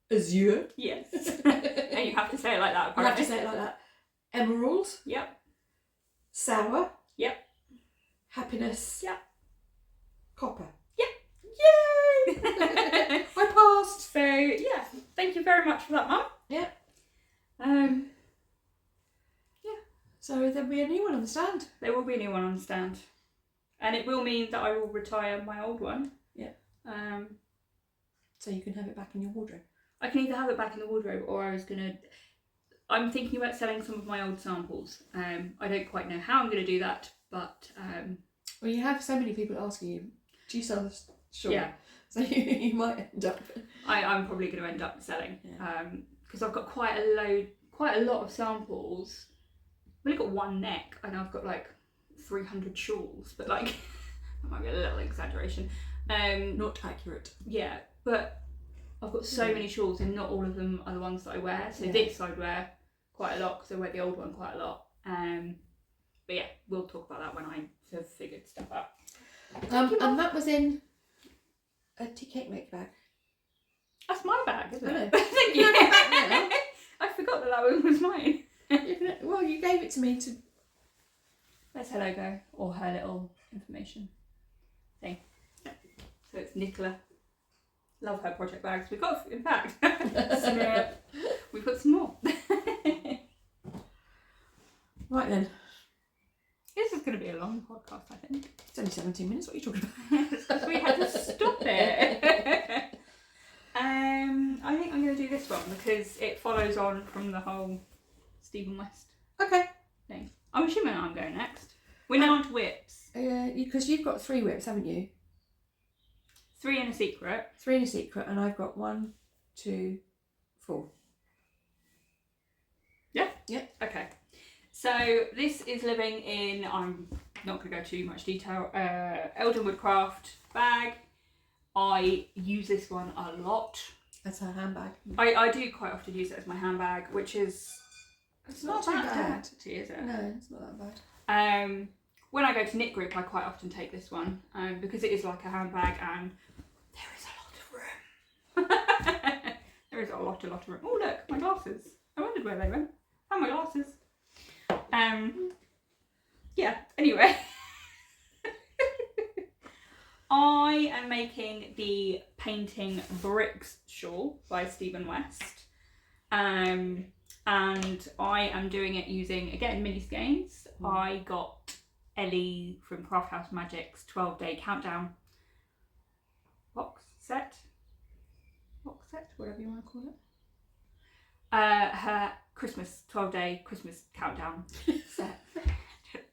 [SPEAKER 1] Azure.
[SPEAKER 2] Yes. And you have to say it like that, apparently.
[SPEAKER 1] You have to say it like that. Emerald.
[SPEAKER 2] Yep.
[SPEAKER 1] Sour.
[SPEAKER 2] Yep.
[SPEAKER 1] Happiness.
[SPEAKER 2] Yep.
[SPEAKER 1] Copper.
[SPEAKER 2] Yep.
[SPEAKER 1] Yay! I passed.
[SPEAKER 2] So yeah, thank you very much for that, Mum.
[SPEAKER 1] Yeah.
[SPEAKER 2] Yeah.
[SPEAKER 1] So there'll be a new one on the stand.
[SPEAKER 2] There will be a new one on the stand, and it will mean that I will retire my old one.
[SPEAKER 1] Yeah. So you can have it back in your wardrobe.
[SPEAKER 2] I can either have it back in the wardrobe, or I'm thinking about selling some of my old samples. I don't quite know how I'm going to do that, but
[SPEAKER 1] well, you have so many people asking you, do you sell this shawl?
[SPEAKER 2] Yeah.
[SPEAKER 1] So you might end up.
[SPEAKER 2] I'm probably going to end up selling,
[SPEAKER 1] Yeah.
[SPEAKER 2] Because I've got quite a lot of samples. I've only got one neck, and I've got like 300 shawls, but like that might be a little exaggeration.
[SPEAKER 1] Not accurate.
[SPEAKER 2] Yeah, but I've got so many shawls, and not all of them are the ones that I wear. So
[SPEAKER 1] Yeah.
[SPEAKER 2] this I'd wear quite a lot, because I wear the old one quite a lot. But yeah, we'll talk about that when I have figured stuff out.
[SPEAKER 1] And that was in a tea cake make bag.
[SPEAKER 2] That's my bag, isn't it?
[SPEAKER 1] I know.
[SPEAKER 2] Thank you.
[SPEAKER 1] No, no, back now.
[SPEAKER 2] I forgot that one was mine.
[SPEAKER 1] Well, you gave it to me to...
[SPEAKER 2] There's her logo, or her little information thing. So it's Nicola. Love her project bags. We've got, in fact, we've got some more.
[SPEAKER 1] Right then.
[SPEAKER 2] This is going to be a long podcast, I think.
[SPEAKER 1] It's only 17 minutes. What are you talking about?
[SPEAKER 2] Because we had to stop it. I think I'm going to do this one because it follows on from the whole Stephen West
[SPEAKER 1] Okay.
[SPEAKER 2] thing. I'm assuming I'm going next. We're now on to whips.
[SPEAKER 1] Because you've got 3 whips, haven't you?
[SPEAKER 2] 3 in a secret.
[SPEAKER 1] 3 in a secret, and I've got 1, 2, 4.
[SPEAKER 2] Yeah?
[SPEAKER 1] Yeah.
[SPEAKER 2] Okay. So this is living in, I'm not going to go too much detail, Eldenwood Craft bag. I use this one a lot.
[SPEAKER 1] That's her handbag.
[SPEAKER 2] I do quite often use it as my handbag, which is...
[SPEAKER 1] It's not
[SPEAKER 2] too
[SPEAKER 1] too bad.
[SPEAKER 2] actually, is it?
[SPEAKER 1] No, it's not that bad.
[SPEAKER 2] When I go to knit group, I quite often take this one because it is like a handbag and there is a lot of room. There is a lot of room. Oh look, my glasses. I wondered where they went. Oh, my glasses. Yeah, anyway. I am making the Painting Bricks shawl by Stephen West. And I am doing it using, again, mini skeins. I got Ellie from Craft House Magic's 12-day countdown box set, whatever you want to call it. Her Christmas, 12-day Christmas countdown set.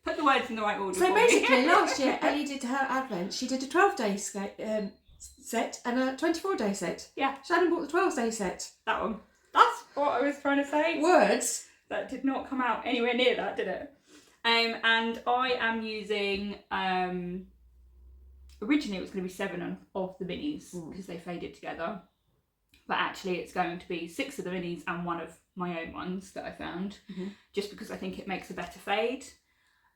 [SPEAKER 2] Put the words in the right order.
[SPEAKER 1] So
[SPEAKER 2] for
[SPEAKER 1] basically,
[SPEAKER 2] me.
[SPEAKER 1] last year Ellie did her advent. She did a 12-day set and a 24-day set.
[SPEAKER 2] Yeah.
[SPEAKER 1] Shannon bought the 12-day set.
[SPEAKER 2] That one. That's what I was trying to say.
[SPEAKER 1] Words.
[SPEAKER 2] That did not come out anywhere near that, did it? And I am using, originally it was going to be 7 of the minis because they faded together. But actually it's going to be 6 of the minis and 1 of my own ones that I found, just because I think it makes a better fade.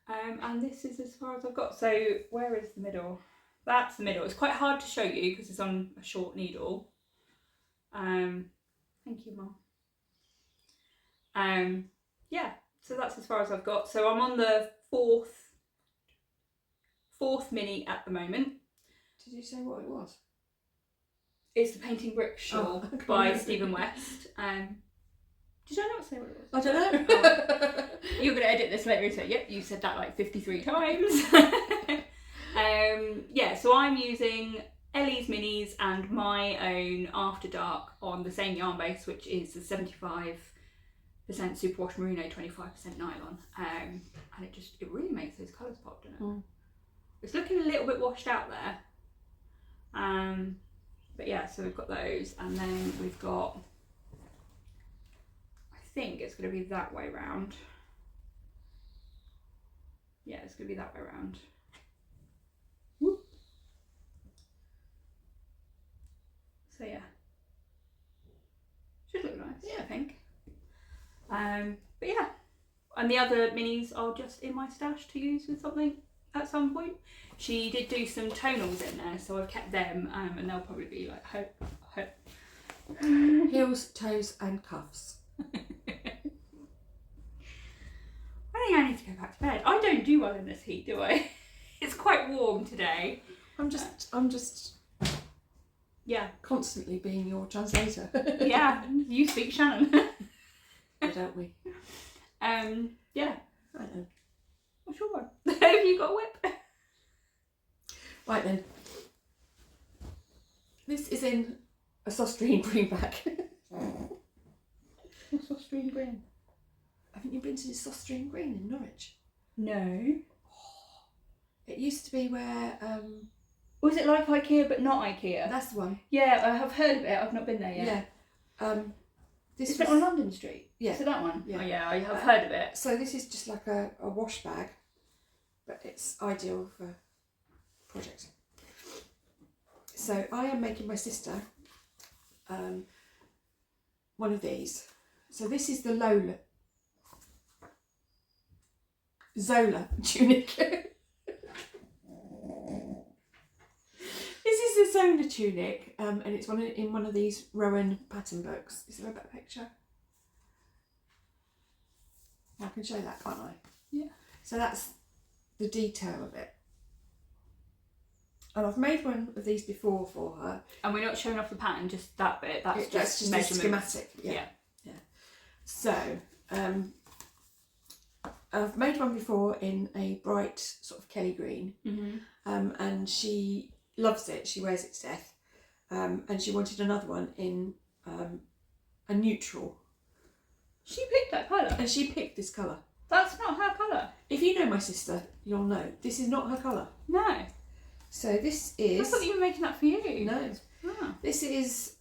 [SPEAKER 2] And this is as far as I've got. So where is the middle? That's the middle. It's quite hard to show you because it's on a short needle. Thank you, Mum. Yeah, so that's as far as I've got. So I'm on the fourth mini at the moment.
[SPEAKER 1] Did you say what it was?
[SPEAKER 2] It's the Painting Brick Shawl by Stephen West. Did I not say what it was?
[SPEAKER 1] I don't know.
[SPEAKER 2] You're going to edit this later and say, yep, you said that like 53 times. Yeah, so I'm using Ellie's minis and my own After Dark on the same yarn base, which is the 75% superwash merino, 25% nylon. And it really makes those colours pop, doesn't it? It's looking a little bit washed out there. But yeah, so we've got those, and then we've got, I think it's going to be that way round. Yeah, it's going to be that way round. Whoop. So yeah, should look nice, yeah, I think. But yeah, and the other minis are just in my stash to use with something at some point. She did do some tonals in there, so I've kept them, and they'll probably be like
[SPEAKER 1] Heels, toes and cuffs.
[SPEAKER 2] I think I need to go back to bed. I don't do well in this heat, do I? It's quite warm today.
[SPEAKER 1] I'm just
[SPEAKER 2] Yeah.
[SPEAKER 1] constantly being your translator.
[SPEAKER 2] Yeah, you speak Shannon.
[SPEAKER 1] Don't we?
[SPEAKER 2] Yeah.
[SPEAKER 1] I know.
[SPEAKER 2] What's your one? Have you got a whip?
[SPEAKER 1] Right then. This is in a Sostrine green bag.
[SPEAKER 2] What's Austrian green?
[SPEAKER 1] Haven't you been to Sostrine green in Norwich?
[SPEAKER 2] No.
[SPEAKER 1] It used to be where
[SPEAKER 2] Was it like IKEA but not IKEA?
[SPEAKER 1] that's the one.
[SPEAKER 2] Yeah, I have heard of it. I've not been there yet.
[SPEAKER 1] Yeah. This
[SPEAKER 2] Is
[SPEAKER 1] was
[SPEAKER 2] it on London Street?
[SPEAKER 1] Yeah.
[SPEAKER 2] Is it that one?
[SPEAKER 1] Yeah.
[SPEAKER 2] Oh yeah, I have heard of it.
[SPEAKER 1] So this is just like a wash bag, but it's ideal for projects. So I am making my sister one of these. So this is the Zola tunic. This is is a Zona tunic, and it's in one of these Rowan pattern books. Is there a better picture? I can show that, can't I?
[SPEAKER 2] Yeah.
[SPEAKER 1] So that's the detail of it. And I've made one of these before for her.
[SPEAKER 2] And we're not showing off the pattern, just that bit. That's just
[SPEAKER 1] a schematic. Yeah. So, I've made one before in a bright sort of Kelly green, and she loves it. She wears it to death, and she wanted another one in a neutral.
[SPEAKER 2] She picked that colour.
[SPEAKER 1] And she picked this colour.
[SPEAKER 2] That's not her colour.
[SPEAKER 1] If you know my sister, you'll know this is not her colour.
[SPEAKER 2] No.
[SPEAKER 1] So this is.
[SPEAKER 2] I thought you were making that for you.
[SPEAKER 1] No.
[SPEAKER 2] Oh.
[SPEAKER 1] This is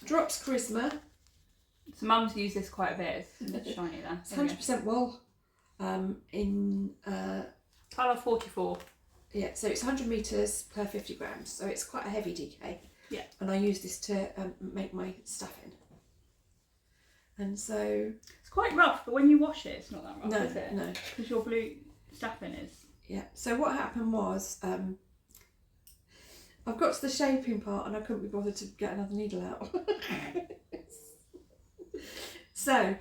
[SPEAKER 1] Drops Karisma.
[SPEAKER 2] So Mum's used this quite a bit. It's shiny there.
[SPEAKER 1] It's 100% wool. In
[SPEAKER 2] colour 44.
[SPEAKER 1] Yeah, so it's 100 metres per 50 grams. So it's quite a heavy DK.
[SPEAKER 2] Yeah.
[SPEAKER 1] And I use this to make my stuffing. And so
[SPEAKER 2] it's quite rough, but when you wash it, it's not that rough, is it?
[SPEAKER 1] No.
[SPEAKER 2] Because your blue stuffing is.
[SPEAKER 1] Yeah. So what happened was, I've got to the shaping part and I couldn't be bothered to get another needle out. So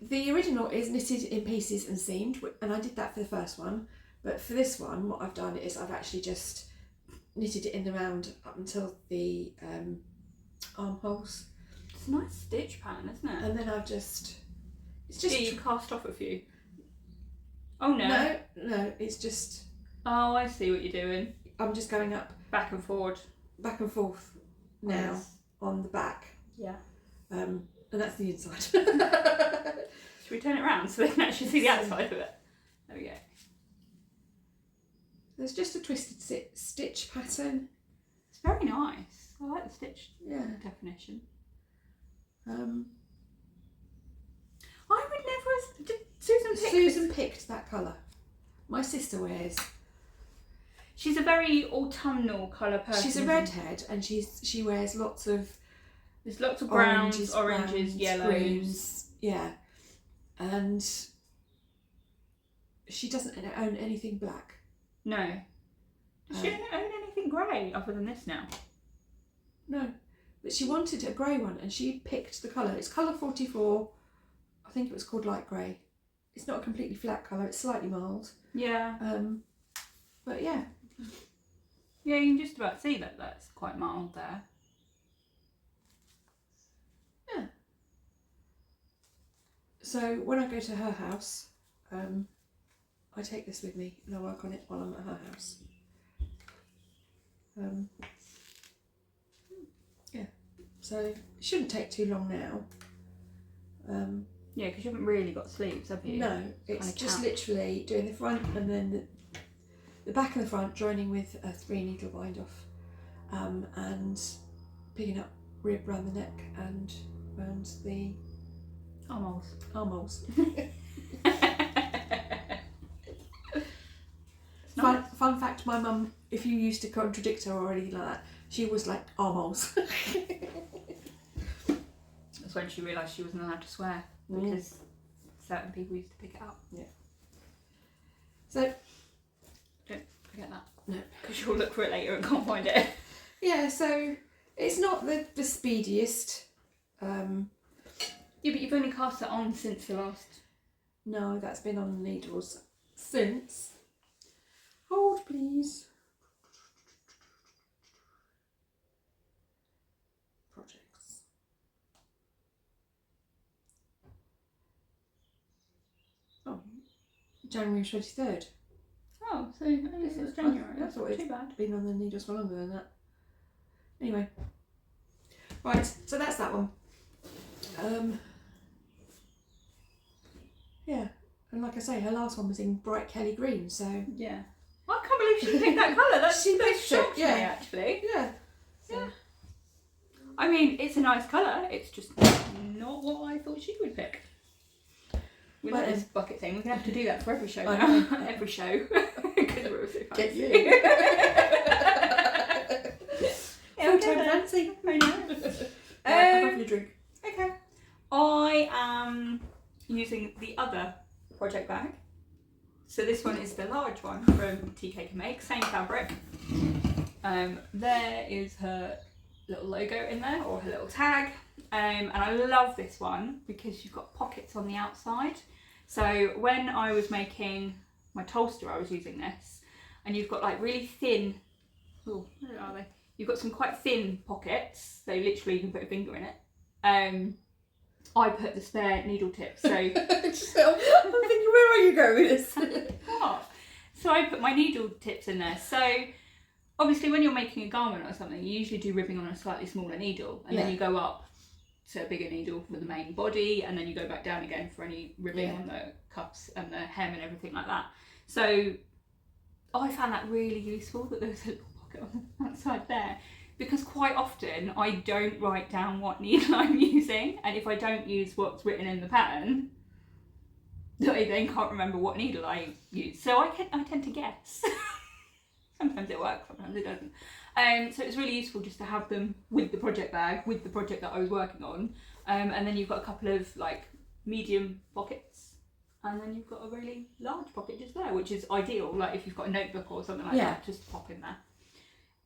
[SPEAKER 1] the original is knitted in pieces and seamed, and I did that for the first one. But for this one, what I've done is I've actually just knitted it in the round up until the armholes.
[SPEAKER 2] It's a nice stitch pattern, isn't it?
[SPEAKER 1] And then I've just...
[SPEAKER 2] you cast off a few. Oh no.
[SPEAKER 1] No, it's just...
[SPEAKER 2] Oh, I see what you're doing.
[SPEAKER 1] I'm just going up.
[SPEAKER 2] Back and forward.
[SPEAKER 1] Back and forth now on the back.
[SPEAKER 2] Yeah.
[SPEAKER 1] And that's the inside.
[SPEAKER 2] Should we turn it around so they can actually see the outside of it? There we go.
[SPEAKER 1] There's just a twisted stitch pattern.
[SPEAKER 2] It's very nice. I like the stitch definition.
[SPEAKER 1] I
[SPEAKER 2] would never... Did Susan pick
[SPEAKER 1] Susan picked that colour. My sister wears.
[SPEAKER 2] She's a very autumnal colour person.
[SPEAKER 1] She's a redhead, and she wears lots of...
[SPEAKER 2] There's lots of browns, oranges, yellows.
[SPEAKER 1] Greens, yeah. And she doesn't own anything black.
[SPEAKER 2] No. Does she own anything grey other than this now?
[SPEAKER 1] No. But she wanted a grey one and she picked the colour. It's colour 44. I think it was called light grey. It's not a completely flat colour, it's slightly mild.
[SPEAKER 2] Yeah.
[SPEAKER 1] But yeah.
[SPEAKER 2] Yeah, you can just about see that that's quite mild there.
[SPEAKER 1] Yeah. So when I go to her house, I take this with me and I work on it while I'm at her house. Yeah, so it shouldn't take too long now.
[SPEAKER 2] Yeah, because you haven't really got sleeves, have you?
[SPEAKER 1] No, it's just literally doing the front and then the back and the front joining with a 3 needle bind off, and picking up rib around the neck and around the armholes. Fun fact, my mum, if you used to contradict her or anything like that, she was like armholes.
[SPEAKER 2] That's when she realised she wasn't allowed to swear, because certain people used to pick it up.
[SPEAKER 1] Yeah. So
[SPEAKER 2] don't forget that.
[SPEAKER 1] No,
[SPEAKER 2] because you'll look for it later and can't find it.
[SPEAKER 1] Yeah, so it's not the speediest.
[SPEAKER 2] Yeah, but you've only cast it on since the last.
[SPEAKER 1] No, that's been on the needles since. Hold, please. Projects. Oh, January 23rd.
[SPEAKER 2] Oh, so only since January. That's not too bad.
[SPEAKER 1] Been on the needles for longer than that. Anyway. Right, so that's that one. Yeah, and like I say, her last one was in bright Kelly green, so...
[SPEAKER 2] Yeah. I can't believe she picked that colour. That shocked me, actually.
[SPEAKER 1] Yeah. So.
[SPEAKER 2] Yeah. I mean, it's a nice colour. It's just not what I thought she would pick. We like this bucket thing. We're going to have to do that for every show now. Every show. Because we're so fancy.
[SPEAKER 1] Full-time fancy.
[SPEAKER 2] I know.
[SPEAKER 1] Have your drink.
[SPEAKER 2] Okay. I am using the other project bag. So this one is the large one from TK Can Make, same fabric. There is her little logo in there, or her little tag, and I love this one because you've got pockets on the outside. So when I was making my Tolsta, I was using this, and you've got like really thin, oh, where are they? You've got some quite thin pockets, so literally you can put a finger in it. I put the spare needle tips, so...
[SPEAKER 1] I'm thinking, where are you going with this?
[SPEAKER 2] What? So I put my needle tips in there. So obviously when you're making a garment or something, you usually do ribbing on a slightly smaller needle, and then you go up to a bigger needle for the main body, and then you go back down again for any ribbing on the cuffs and the hem and everything like that. So I found that really useful, that there was a little pocket on the outside there, because quite often I don't write down what needle I'm using, and if I don't use what's written in the pattern, I then can't remember what needle I use. So I tend to guess. Sometimes it works, sometimes it doesn't. So it's really useful just to have them with the project bag, with the project that I was working on. And then you've got a couple of like medium pockets, and then you've got a really large pocket just there, which is ideal, like if you've got a notebook or something like that, just pop in there.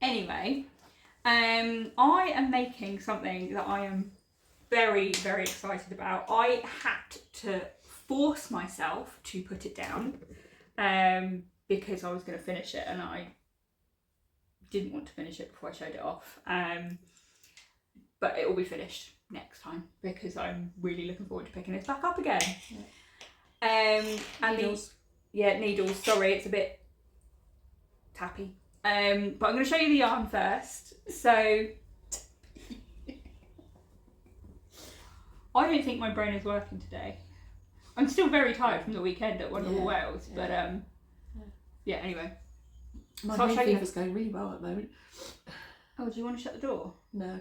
[SPEAKER 2] Anyway, I am making something that I am very, very excited about. I had to force myself to put it down because I was going to finish it, and I didn't want to finish it before I showed it off. But it will be finished next time because I'm really looking forward to picking this back up again. And
[SPEAKER 1] Needles.
[SPEAKER 2] Needles. Sorry, it's a bit tappy. But I'm going to show you the yarn first. So I don't think my brain is working today. I'm still very tired from the weekend at Wonderful Wales, but anyway.
[SPEAKER 1] My
[SPEAKER 2] So
[SPEAKER 1] hay fever's going really well at the moment.
[SPEAKER 2] Oh, do you want to shut the door?
[SPEAKER 1] No.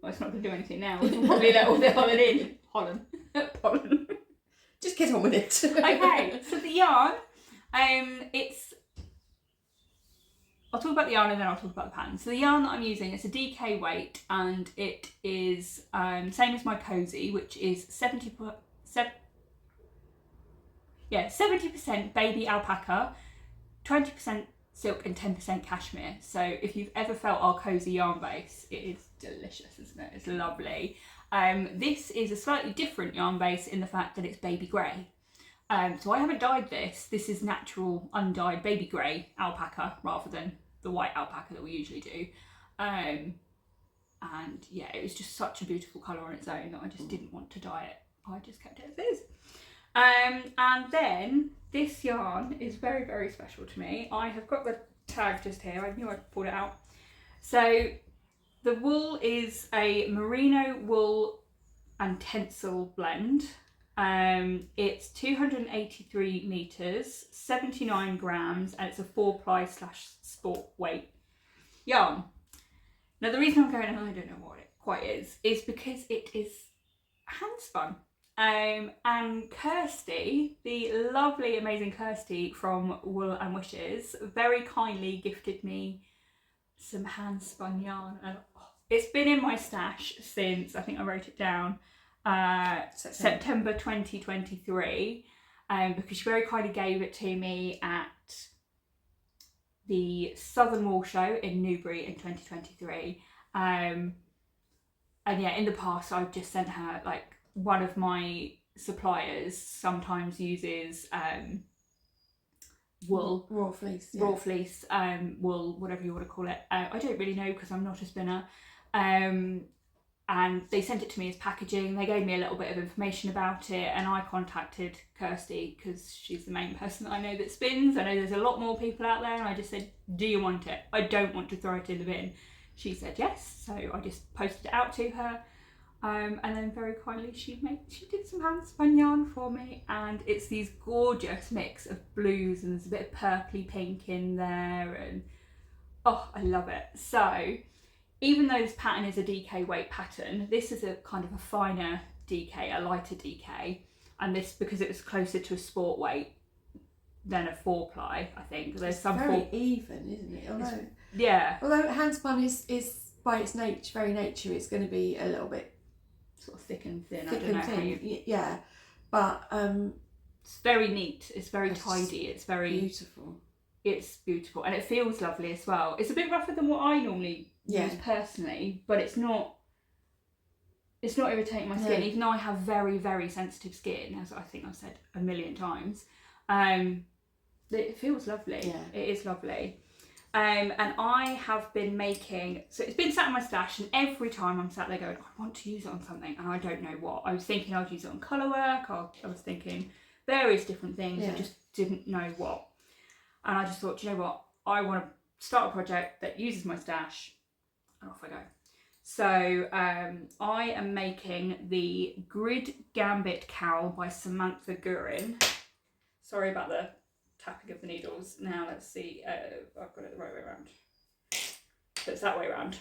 [SPEAKER 2] Well, it's not going to do anything now. We'll probably let all the pollen in. Pollen.
[SPEAKER 1] Just get on with it.
[SPEAKER 2] Okay, so the yarn, I'll talk about the yarn and then I'll talk about the pattern. So the yarn that I'm using is a DK weight, and it is same as my cozy, which is 70% baby alpaca, 20% silk and 10% cashmere. So if you've ever felt our cozy yarn base, it is delicious, isn't it? It's lovely. This is a slightly different yarn base in the fact that it's baby grey. So I haven't dyed this. This is natural undyed baby grey alpaca rather than the white alpaca that we usually do. And yeah, it was just such a beautiful colour on its own that I just didn't want to dye it. I just kept it as is. And then this yarn is very, very special to me. I have got the tag just here. I knew I'd pulled it out. So the wool is a merino wool and tencel blend. It's 283 meters, 79 grams, and it's a 4-ply / sport weight yarn. Now the reason I'm going, I don't know what it quite is because it is hand spun. And Kirsty, the lovely, amazing Kirsty from Wool and Wishes, very kindly gifted me some hand spun yarn, and it's been in my stash since, I think I wrote it down, September 2023, because she very kindly gave it to me at the Southern Wool Show in Newbury in 2023. And yeah, in the past I've just sent her, like, one of my suppliers sometimes uses wool,
[SPEAKER 1] raw fleece,
[SPEAKER 2] wool, whatever you want to call it. I don't really know because I'm not a spinner. And they sent it to me as packaging. They gave me a little bit of information about it, and I contacted Kirsty because she's the main person that I know that spins. I know there's a lot more people out there, and I just said, do you want it? I don't want to throw it in the bin. She said yes, so I just posted it out to her. And then very kindly she did some hand spun yarn for me, and it's these gorgeous mix of blues, and there's a bit of purpley pink in there, and oh, I love it. So even though this pattern is a DK weight pattern, this is a kind of a finer DK, a lighter DK, and this, because it was closer to a sport weight than a 4-ply, I think. There's some
[SPEAKER 1] very even, isn't it? Although,
[SPEAKER 2] yeah.
[SPEAKER 1] Although hand spun is by its very nature, it's going to be a little bit
[SPEAKER 2] sort of thick and thin.
[SPEAKER 1] Thick and thin, yeah. But
[SPEAKER 2] it's very neat. It's very tidy. It's very
[SPEAKER 1] beautiful.
[SPEAKER 2] it's beautiful and it feels lovely as well. It's a bit rougher than what I normally use personally, but it's not irritating my skin, even though I have very, very sensitive skin, as I think I've said a million times. It feels lovely. Yeah. It is lovely. And I have been making, so it's been sat in my stash, and every time I'm sat there going, I want to use it on something, and I don't know what. I was thinking I'd use it on colour work, I was thinking various different things, I just didn't know what. And I just thought, do you know what? I want to start a project that uses my stash, and off I go. So I am making the Grid Gambit cowl by Samantha Gurin. Sorry about the tapping of the needles. Now let's see. I've got it the right way around. So it's that way around.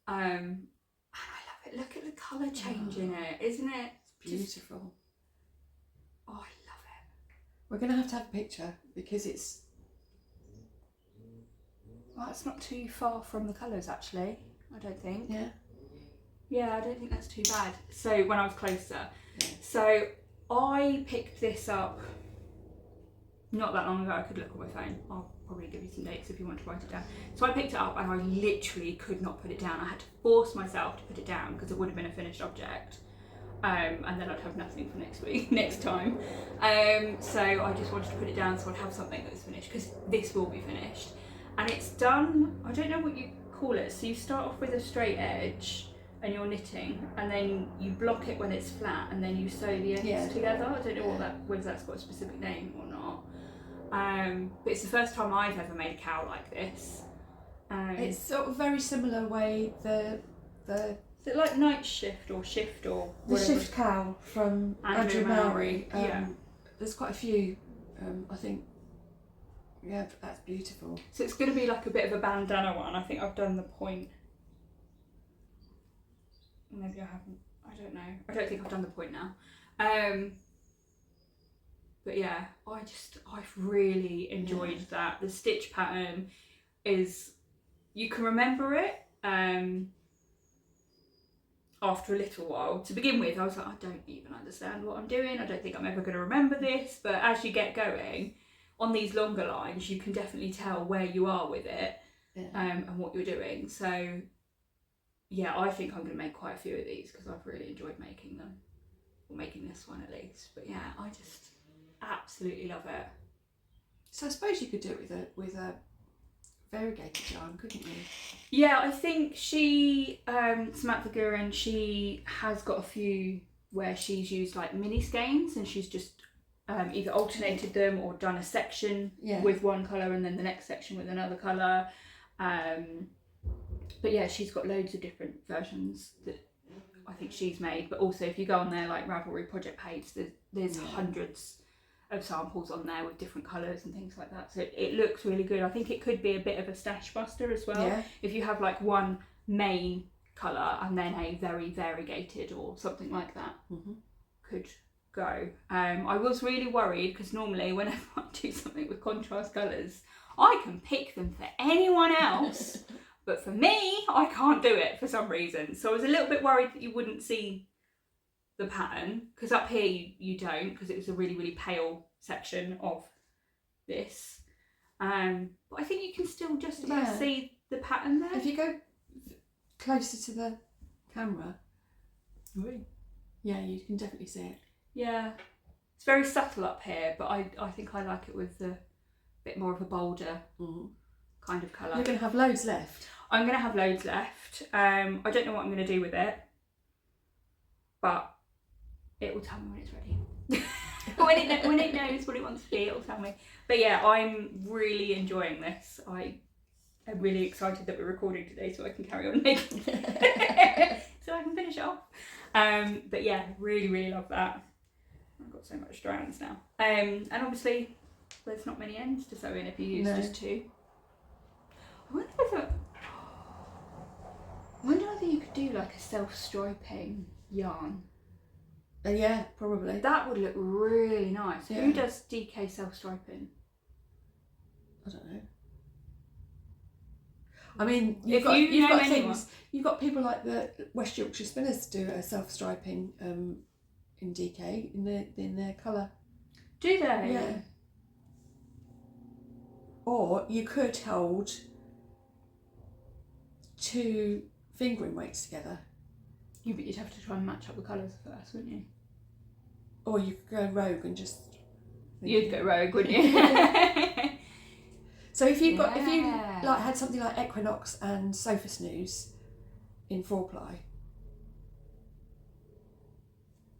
[SPEAKER 2] And I love it. Look at the colour change in it, isn't it?
[SPEAKER 1] It's beautiful.
[SPEAKER 2] I love it.
[SPEAKER 1] We're going to have a picture because it's...
[SPEAKER 2] Well, it's not too far from the colours actually, I don't think.
[SPEAKER 1] Yeah.
[SPEAKER 2] Yeah, I don't think that's too bad. So when I was closer. Yeah. So I picked this up not that long ago. I could look on my phone. I'll probably give you some dates if you want to write it down. So I picked it up and I literally could not put it down. I had to force myself to put it down because it would have been a finished object. And then I'd have nothing for next time. So I just wanted to put it down so I'd have something that was finished, because this will be finished. And it's done, I don't know what you call it. So you start off with a straight edge and you're knitting, and then you block it when it's flat, and then you sew the ends together. I don't know whether that's got a specific name or not. But it's the first time I've ever made a cowl like this.
[SPEAKER 1] It's sort of very similar way the
[SPEAKER 2] is it like Night Shift or Shift or whatever?
[SPEAKER 1] The Shift cowl from Andrew Mowry. There's quite a few, I think. Yeah, that's beautiful.
[SPEAKER 2] So it's going to be like a bit of a bandana one. I think I've done the point. Maybe I haven't. I don't know. I don't think I've done the point now. But yeah, I've really enjoyed that. The stitch pattern is, you can remember it after a little while. To begin with, I was like, I don't even understand what I'm doing. I don't think I'm ever going to remember this. But as you get going, on these longer lines, you can definitely tell where you are with it and what you're doing. So yeah, I think I'm going to make quite a few of these because I've really enjoyed making them, or making this one at least. But yeah, I just absolutely love it.
[SPEAKER 1] So I suppose you could do it with a variegated yarn, couldn't you?
[SPEAKER 2] Yeah, I think she, Samantha Gurin, she has got a few where she's used like mini skeins, and she's just either alternated them or done a section with one colour and then the next section with another colour. But yeah, she's got loads of different versions that I think she's made. But also, if you go on their like Ravelry project page, there's hundreds of samples on there with different colours and things like that. So it looks really good. I think it could be a bit of a stash buster as well. Yeah. If you have like one main colour and then a very variegated or something like that, could go. I was really worried because normally whenever I do something with contrast colours, I can pick them for anyone else. But for me, I can't do it for some reason. So I was a little bit worried that you wouldn't see the pattern, because up here you don't, because it was a really, really pale section of this. But I think you can still just about see the pattern there.
[SPEAKER 1] If you go closer to the camera, yeah, you can definitely see it.
[SPEAKER 2] Yeah, it's very subtle up here, but I think I like it with the bit more of a bolder kind of colour.
[SPEAKER 1] You're going to have loads left.
[SPEAKER 2] I'm going to have loads left. I don't know what I'm going to do with it, but it will tell me when it's ready. when it knows what it wants to be, it will tell me. But yeah, I'm really enjoying this. I am really excited that we're recording today so I can carry on making it. So I can finish it off. But yeah, really, really love that. I've got so much strands now. And obviously there's not many ends to sew in if you use just two. I wonder whether you could do like a self-striping yarn.
[SPEAKER 1] Yeah, probably.
[SPEAKER 2] That would look really nice. Yeah. Who does DK self-striping?
[SPEAKER 1] I don't know. I mean, you've got things. You've got people like the West Yorkshire Spinners do a self-striping in DK in their colour.
[SPEAKER 2] Do they?
[SPEAKER 1] Yeah. Or you could hold 2 fingering weights together.
[SPEAKER 2] But you'd have to try and match up the colours first, wouldn't you?
[SPEAKER 1] Or you could go rogue and just...
[SPEAKER 2] You'd go rogue, wouldn't you?
[SPEAKER 1] So if you like had something like Equinox and Sofa Snooze in 4-ply,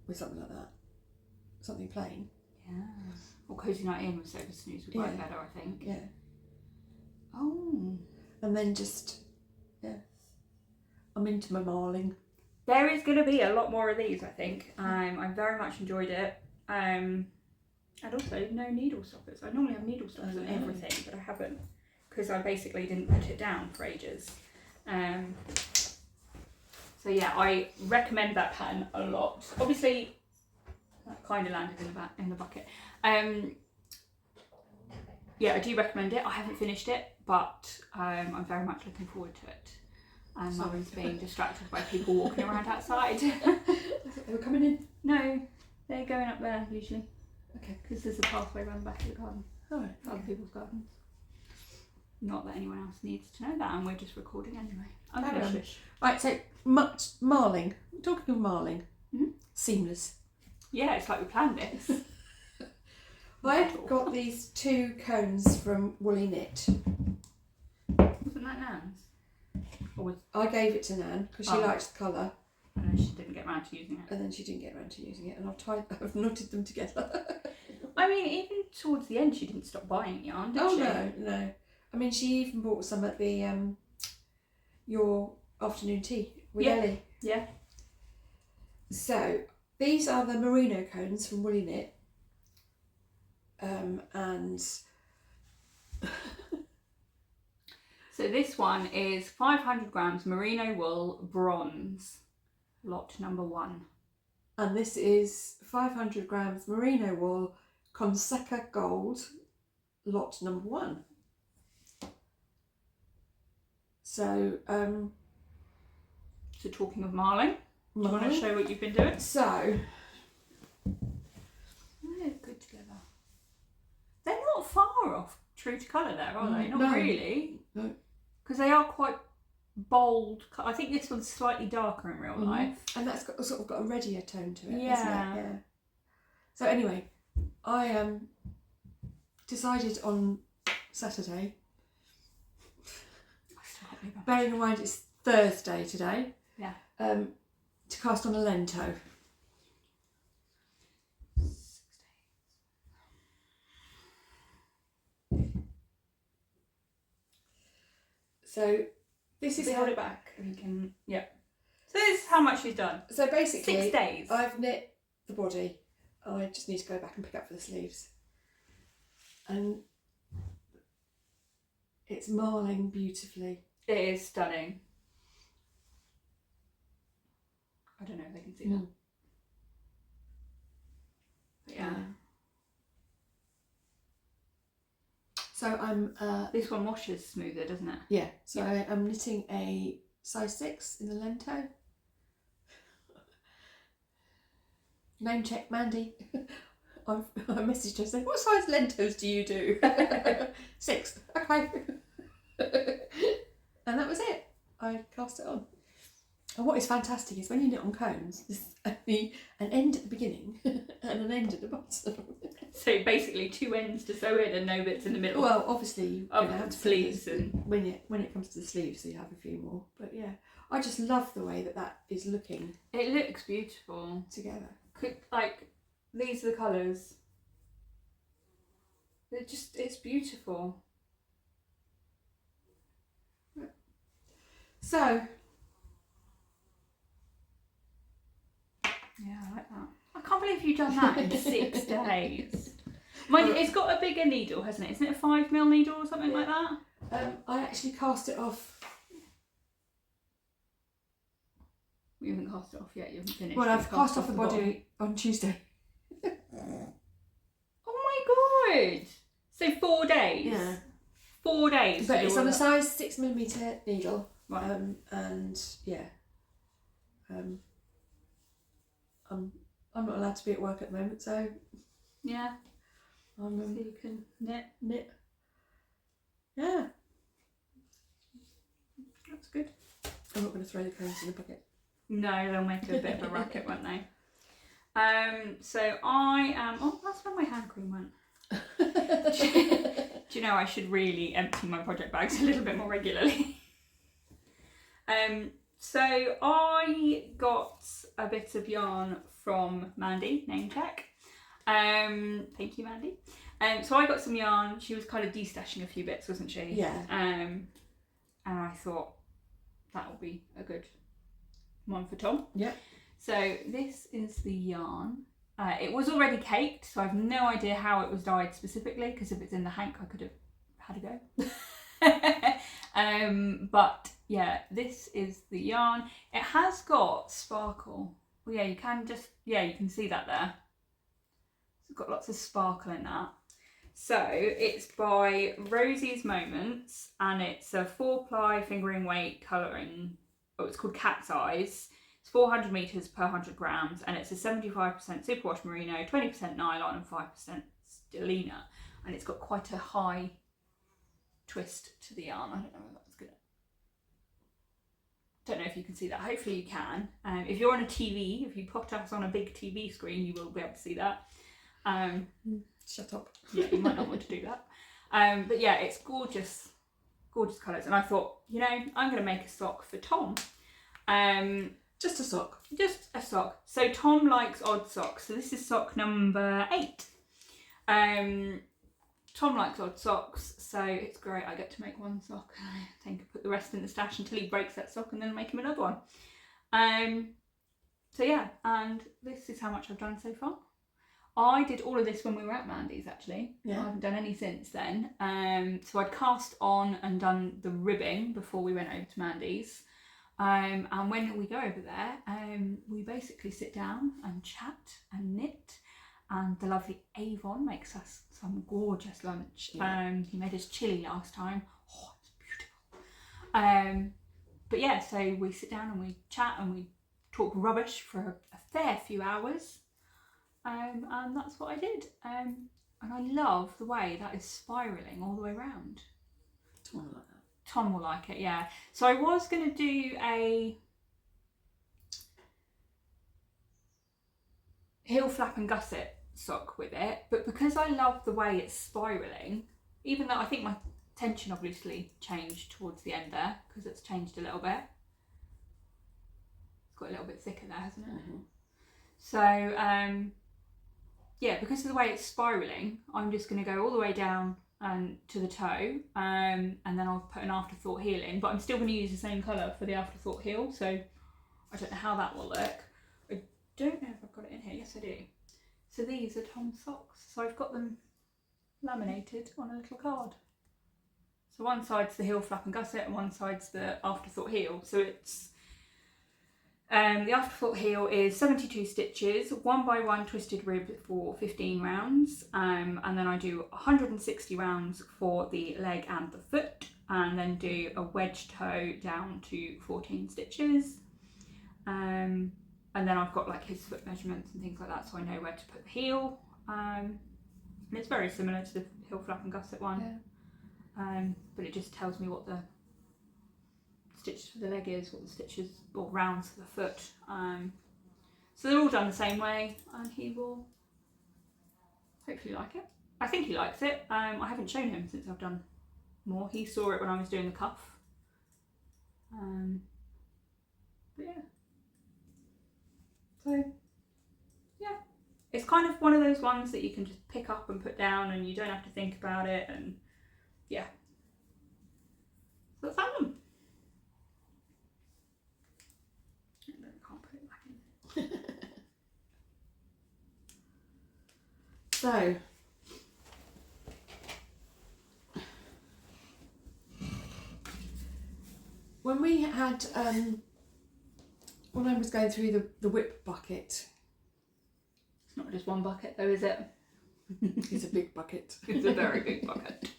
[SPEAKER 1] with something like that, something plain.
[SPEAKER 2] Yeah. Or Cozy Night In with Sofa Snooze would work better, I think.
[SPEAKER 1] Yeah.
[SPEAKER 2] Oh.
[SPEAKER 1] And then just, I'm into my marling.
[SPEAKER 2] There is going to be a lot more of these, I think. I very much enjoyed it. And also, no needle stoppers. I normally have needle stoppers on everything, but I haven't, because I basically didn't put it down for ages. So yeah, I recommend that pattern a lot. Obviously, that kind of landed in the bucket. Yeah, I do recommend it. I haven't finished it, but I'm very much looking forward to it. And Mum's being distracted by people walking around outside.
[SPEAKER 1] I thought they were coming in.
[SPEAKER 2] No, they're going up there usually.
[SPEAKER 1] Okay.
[SPEAKER 2] Because there's a pathway around the back of the garden.
[SPEAKER 1] Alright.
[SPEAKER 2] For other people's gardens. Not that anyone else needs to know that, and we're just recording anyway. I'm finished.
[SPEAKER 1] Right, so marling. Talking of marling, seamless.
[SPEAKER 2] Yeah, it's like we planned this.
[SPEAKER 1] I've got these 2 cones from Woolly Knit.
[SPEAKER 2] Wasn't that Nan's?
[SPEAKER 1] I gave it to Nan because she likes the colour.
[SPEAKER 2] And then she didn't get around to using it.
[SPEAKER 1] And then she didn't get around to using it, and I've knotted them together.
[SPEAKER 2] I mean, even towards the end, she didn't stop buying yarn, did she?
[SPEAKER 1] No. I mean, she even bought some at the your afternoon tea with Ellie.
[SPEAKER 2] Yeah.
[SPEAKER 1] So these are the Merino cones from Woolly Knit, and
[SPEAKER 2] so this one is 500 grams merino wool bronze, lot number 1.
[SPEAKER 1] And this is 500 grams merino wool Consecha gold, lot number 1. So,
[SPEAKER 2] so talking of marling, do you want to show what you've been doing?
[SPEAKER 1] So,
[SPEAKER 2] they're good together. They're not far off true to colour there, are they? Not really.
[SPEAKER 1] No.
[SPEAKER 2] Because they are quite bold. I think this one's slightly darker in real life.
[SPEAKER 1] And that's got a reddier tone to it,
[SPEAKER 2] Yeah.
[SPEAKER 1] isn't it? Yeah. So anyway, I decided on Saturday, bearing in mind it's Thursday today, to cast on a Lento. So this is
[SPEAKER 2] hold it back if you can. Yeah. So this is how much she's done.
[SPEAKER 1] So basically,
[SPEAKER 2] 6 days.
[SPEAKER 1] I've knit the body. I just need to go back and pick up for the sleeves. And it's marling beautifully.
[SPEAKER 2] It is stunning. I don't know if they can see that. But yeah.
[SPEAKER 1] So I'm...
[SPEAKER 2] this one washes smoother, doesn't it?
[SPEAKER 1] Yeah. So I'm knitting a size 6 in the Lento. Name check, Mandy. I messaged her saying, what size Lentos do you do? 6. Okay. And that was it. I cast it on. And what is fantastic is when you knit on cones, there's an end at the beginning and an end at the bottom.
[SPEAKER 2] So basically 2 ends to sew in and no bits in the middle.
[SPEAKER 1] Well, obviously you're going to have to
[SPEAKER 2] sleeves and
[SPEAKER 1] when it comes to the sleeves, so you have a few more. But yeah, I just love the way that is looking.
[SPEAKER 2] It looks beautiful
[SPEAKER 1] together.
[SPEAKER 2] Like these are the colours. It's beautiful.
[SPEAKER 1] So.
[SPEAKER 2] Yeah, I like that. I can't believe you've done that in 6 days. Mind you, it's got a bigger needle, hasn't it? Isn't it a 5mm needle or something like that?
[SPEAKER 1] I actually cast it off.
[SPEAKER 2] You haven't cast it off yet, you haven't finished.
[SPEAKER 1] Well, I've cast off the body on Tuesday.
[SPEAKER 2] Oh my god! So 4 days?
[SPEAKER 1] Yeah.
[SPEAKER 2] 4 days.
[SPEAKER 1] But it's on a size 6mm needle.
[SPEAKER 2] Right.
[SPEAKER 1] And yeah. I'm not allowed to be at work at the moment, so
[SPEAKER 2] yeah. So you can knit.
[SPEAKER 1] Yeah.
[SPEAKER 2] That's good.
[SPEAKER 1] I'm not going to throw the cones in the bucket.
[SPEAKER 2] No, they'll make a bit of a racket, won't they? So I am. Oh, that's where my hand cream went. Do you know I should really empty my project bags a little bit more regularly? So I got a bit of yarn from Mandy, name check. Thank you, Mandy. So I got some yarn. She was kind of de-stashing a few bits, wasn't she?
[SPEAKER 1] Yeah.
[SPEAKER 2] And I thought that would be a good one for Tom.
[SPEAKER 1] Yeah.
[SPEAKER 2] So this is the yarn. It was already caked, so I have no idea how it was dyed specifically, because if it's in the hank I could have had a go. But yeah, this is the yarn. It has got sparkle. Well, yeah, you can see that there. It's got lots of sparkle in that. So it's by Rosie's Moments, and it's a 4-ply fingering weight colouring. Oh, it's called Cat's Eyes. It's 400 metres per 100 grams, and it's a 75% superwash merino, 20% nylon, and 5% stellina. And it's got quite a high twist to the yarn. I don't know if that's good. Don't know if you can see that. Hopefully you can. If you're on a TV, if you put us on a big TV screen, you will be able to see that.
[SPEAKER 1] Shut up.
[SPEAKER 2] Yeah, you might not want to do that. But yeah, it's gorgeous, gorgeous colours. And I thought, you know, I'm going to make a sock for Tom.
[SPEAKER 1] Just a sock.
[SPEAKER 2] Just a sock. So Tom likes odd socks. So this is sock number 8. Tom likes odd socks, so it's great. I get to make one sock and I think I put the rest in the stash until he breaks that sock and then make him another one. So yeah, and this is how much I've done so far. I did all of this when we were at Mandy's, actually.
[SPEAKER 1] Yeah.
[SPEAKER 2] I haven't done any since then. So I'd cast on and done the ribbing before we went over to Mandy's. And when we go over there, we basically sit down and chat and knit. And the lovely Avon makes us some gorgeous lunch.
[SPEAKER 1] Yeah.
[SPEAKER 2] He made us chili last time. Oh, it's beautiful. But yeah, so we sit down and we chat and we talk rubbish for a fair few hours. And that's what I did. And I love the way that is spiralling all the way around.
[SPEAKER 1] Tom will like that.
[SPEAKER 2] Tom will like it, yeah. So I was going to do a heel flap and gusset sock with it, but because I love the way it's spiralling, even though I think my tension obviously changed towards the end there, because it's changed a little bit. It's got a little bit thicker there, hasn't it?
[SPEAKER 1] Mm-hmm.
[SPEAKER 2] So, yeah, because of the way it's spiralling, I'm just going to go all the way down to the toe, and then I'll put an afterthought heel in, but I'm still going to use the same colour for the afterthought heel, so I don't know how that will look. I don't know if I've got it in here. Yes, I do. So these are Tom's socks. So I've got them laminated on a little card. So one side's the heel flap and gusset and one side's the afterthought heel. So it's the afterthought heel is 72 stitches, 1 by 1 twisted rib for 15 rounds, and then I do 160 rounds for the leg and the foot, and then do a wedge toe down to 14 stitches. And then I've got like his foot measurements and things like that, so I know where to put the heel. And it's very similar to the heel flap and gusset one, but it just tells me what the stitches for the leg is, what the stitches or rounds for the foot. So they're all done the same way, and he will hopefully like it. I think he likes it. I haven't shown him since I've done more. He saw it when I was doing the cuff. But yeah. So, yeah, it's kind of one of those ones that you can just pick up and put down and you don't have to think about it, and yeah. So I found them. I can't put it back in.
[SPEAKER 1] So, when we had when I was going through the whip bucket.
[SPEAKER 2] It's not just one bucket though, is it?
[SPEAKER 1] It's a big bucket.
[SPEAKER 2] It's a very big bucket.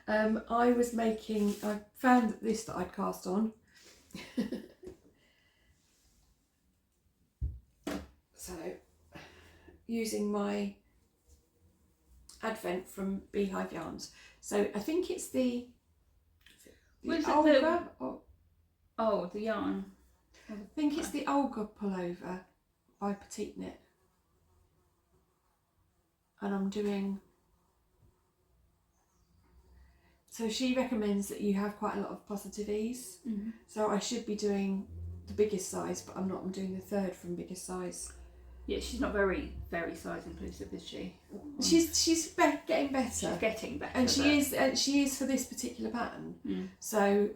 [SPEAKER 1] I found this that I'd cast on. So, using my Advent from Beehive Yarns. So I think it's the
[SPEAKER 2] Olga.
[SPEAKER 1] Olga.
[SPEAKER 2] Oh, the yarn.
[SPEAKER 1] I think it's the Olga Pullover by Petiteknit. And I'm doing... So she recommends that you have quite a lot of positive ease.
[SPEAKER 2] Mm-hmm.
[SPEAKER 1] So I should be doing the biggest size, but I'm not. I'm doing the third from biggest size.
[SPEAKER 2] Yeah, she's not very size inclusive, is she?
[SPEAKER 1] She's getting better.
[SPEAKER 2] She's getting better.
[SPEAKER 1] And she is for this particular pattern.
[SPEAKER 2] Mm.
[SPEAKER 1] So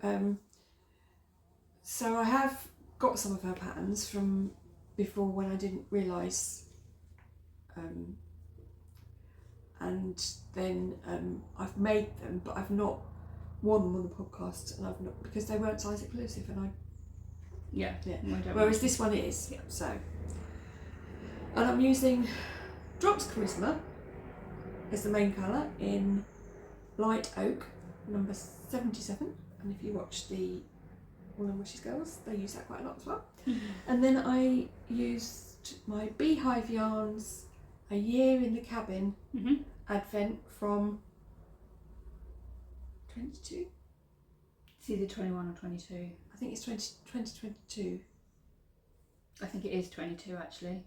[SPEAKER 1] so I have got some of her patterns from before when I didn't realise. And then I've made them, but I've not worn them on the podcast, and I've not, because they weren't size inclusive, and
[SPEAKER 2] yeah.
[SPEAKER 1] Whereas this one is.
[SPEAKER 2] Yeah.
[SPEAKER 1] So, and I'm using Drops Karisma as the main colour in light oak, number 77. And if you watch the Wool and Wishes girls, they use that quite a lot as well.
[SPEAKER 2] Mm-hmm.
[SPEAKER 1] And then I used my Beehive Yarns A Year in the Cabin Advent from 22.
[SPEAKER 2] It's either 21 or 22.
[SPEAKER 1] I think it's 2022.
[SPEAKER 2] I think it is 22 actually.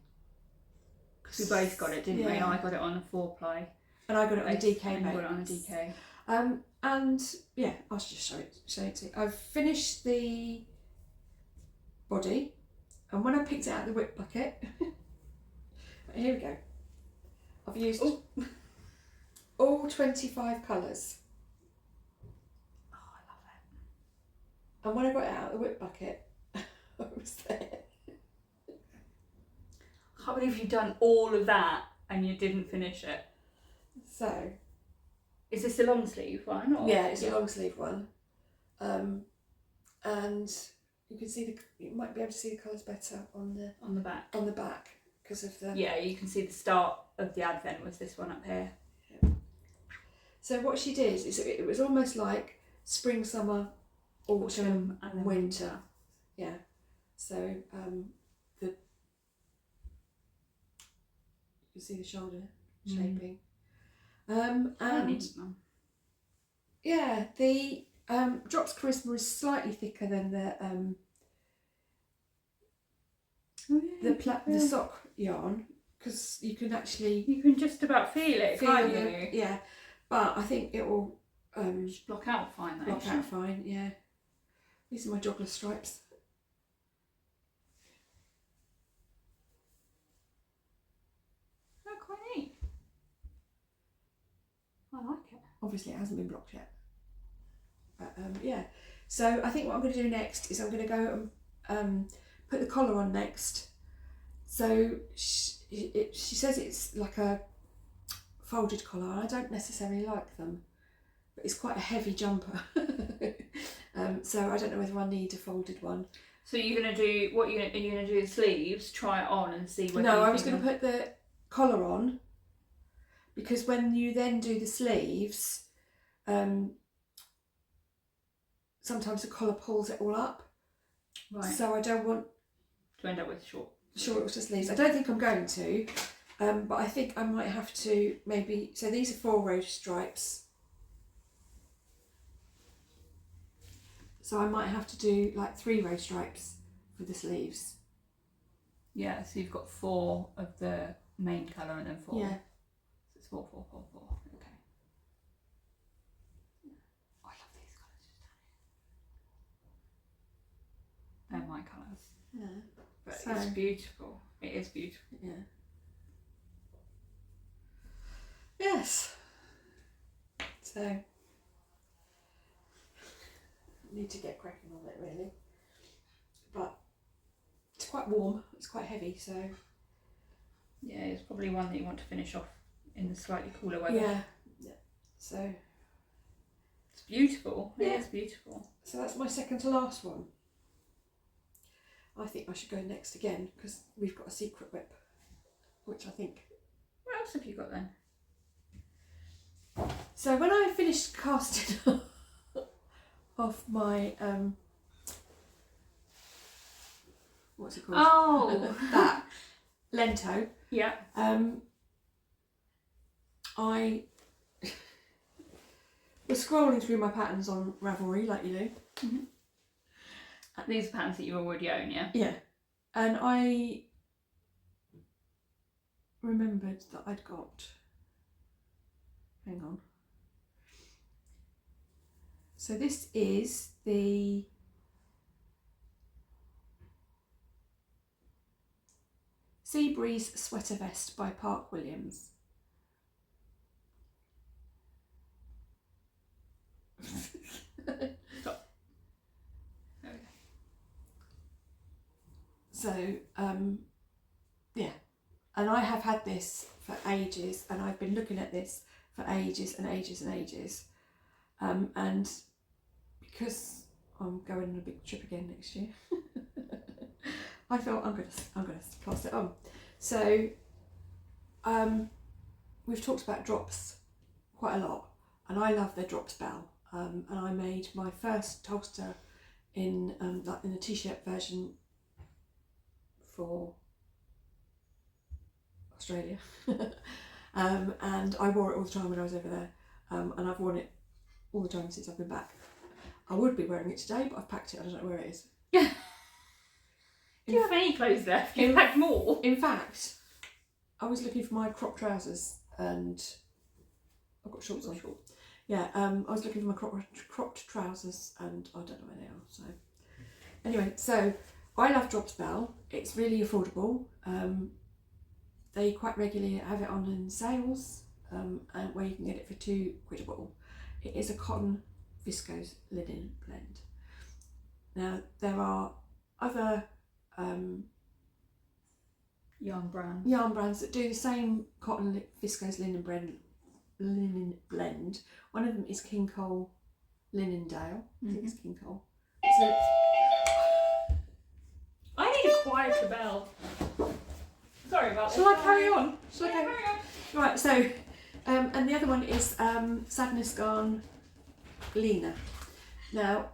[SPEAKER 2] Because we both got it, didn't we?
[SPEAKER 1] Yeah.
[SPEAKER 2] I got it on a 4-ply.
[SPEAKER 1] And I got it on a DK
[SPEAKER 2] And you got it on a
[SPEAKER 1] base.
[SPEAKER 2] DK.
[SPEAKER 1] And yeah, I'll just show it to you. I've finished the body, and when I picked it out of the whip bucket, here we go. I've used all 25 colours.
[SPEAKER 2] Oh, I love it.
[SPEAKER 1] And when I got it out of the whip bucket, I was there.
[SPEAKER 2] I can't believe you've done all of that and you didn't finish it.
[SPEAKER 1] So,
[SPEAKER 2] is this a long sleeve one? Or?
[SPEAKER 1] yeah, it's a long sleeve one. And you can see you might be able to see the colours better on the back because of the...
[SPEAKER 2] Yeah, you can see the start of the advent was this one up here.
[SPEAKER 1] Yeah. So what she did is it was almost like spring, summer, autumn and winter. Yeah. So you can see the shoulder shaping. And yeah, the Drops Karisma is slightly thicker than the sock yarn, because you can
[SPEAKER 2] just about feel it, can't you?
[SPEAKER 1] Yeah, but I think it will
[SPEAKER 2] just block out fine though.
[SPEAKER 1] block out fine. Yeah, these are my joggler stripes.
[SPEAKER 2] Oh, quite neat. I like it.
[SPEAKER 1] Obviously, it hasn't been blocked yet. But yeah, so I think what I'm going to do next is I'm going to go and put the collar on next. So she says it's like a folded collar, and I don't necessarily like them, but it's quite a heavy jumper. So I don't know whether I need a folded one.
[SPEAKER 2] So you're going to do, are you going to do the sleeves, try it on and see whether
[SPEAKER 1] No, I was going to put the collar on, because when you then do the sleeves, sometimes the collar pulls it all up.
[SPEAKER 2] Right.
[SPEAKER 1] So I don't want
[SPEAKER 2] to end up with short
[SPEAKER 1] sleeves. I don't think I'm going to, but I think I might have to maybe. So these are 4 row stripes. So I might have to do like 3 row stripes for the sleeves.
[SPEAKER 2] Yeah, so you've got 4 of the main colour and then 4.
[SPEAKER 1] Yeah.
[SPEAKER 2] So it's 4, 4, 4, 4. Okay. Oh, I love these colours. They're my colours.
[SPEAKER 1] Yeah.
[SPEAKER 2] But
[SPEAKER 1] So,
[SPEAKER 2] it's beautiful. It is beautiful.
[SPEAKER 1] Yeah. Yes. So I need to get cracking on it really. But it's quite warm, it's quite heavy, so
[SPEAKER 2] Yeah, it's probably one that you want to finish off in the slightly cooler weather.
[SPEAKER 1] yeah. So
[SPEAKER 2] It's beautiful.
[SPEAKER 1] Yeah.
[SPEAKER 2] It is beautiful.
[SPEAKER 1] So that's my second to last one. I think I should go next again because we've got a secret whip, which I think.
[SPEAKER 2] What else have you got then?
[SPEAKER 1] So when I finished casting off my what's it called?
[SPEAKER 2] Oh,
[SPEAKER 1] that Lento.
[SPEAKER 2] Yeah.
[SPEAKER 1] I was scrolling through my patterns on Ravelry like you do.
[SPEAKER 2] Mm-hmm. These are patterns that you already own, yeah?
[SPEAKER 1] Yeah. And I remembered that I'd got, hang on. So this is the Sea Breeze Sweater Vest by Park Williams.
[SPEAKER 2] Stop. Okay.
[SPEAKER 1] So, yeah, and I have had this for ages, and I've been looking at this for ages and ages and ages, and because I'm going on a big trip again next year, I thought I'm gonna cast it on. So, we've talked about drops quite a lot, and I love the Drops bell. And I made my first Tolsta in a t-shirt version for Australia, and I wore it all the time when I was over there, and I've worn it all the time since I've been back. I would be wearing it today, but I've packed it. I don't know where it is.
[SPEAKER 2] Do you have any clothes left? You've packed more.
[SPEAKER 1] In fact, I was looking for my crop trousers, and I've got shorts on. Yeah, I was looking for my cropped trousers, and I don't know where they are. So anyway, so I love Drops Bell. It's really affordable. They quite regularly have it on in sales, and where you can get it for £2 a bottle. It is a cotton viscose linen blend. Now there are other
[SPEAKER 2] yarn
[SPEAKER 1] brands that do the same cotton viscose linen blend. One of them is King Cole Linendale. I think it's King Cole. So
[SPEAKER 2] I need a quieter bell. Sorry about that.
[SPEAKER 1] Shall I carry on?
[SPEAKER 2] Carry on.
[SPEAKER 1] Right, so and the other one is Sadness Garn Lena. Now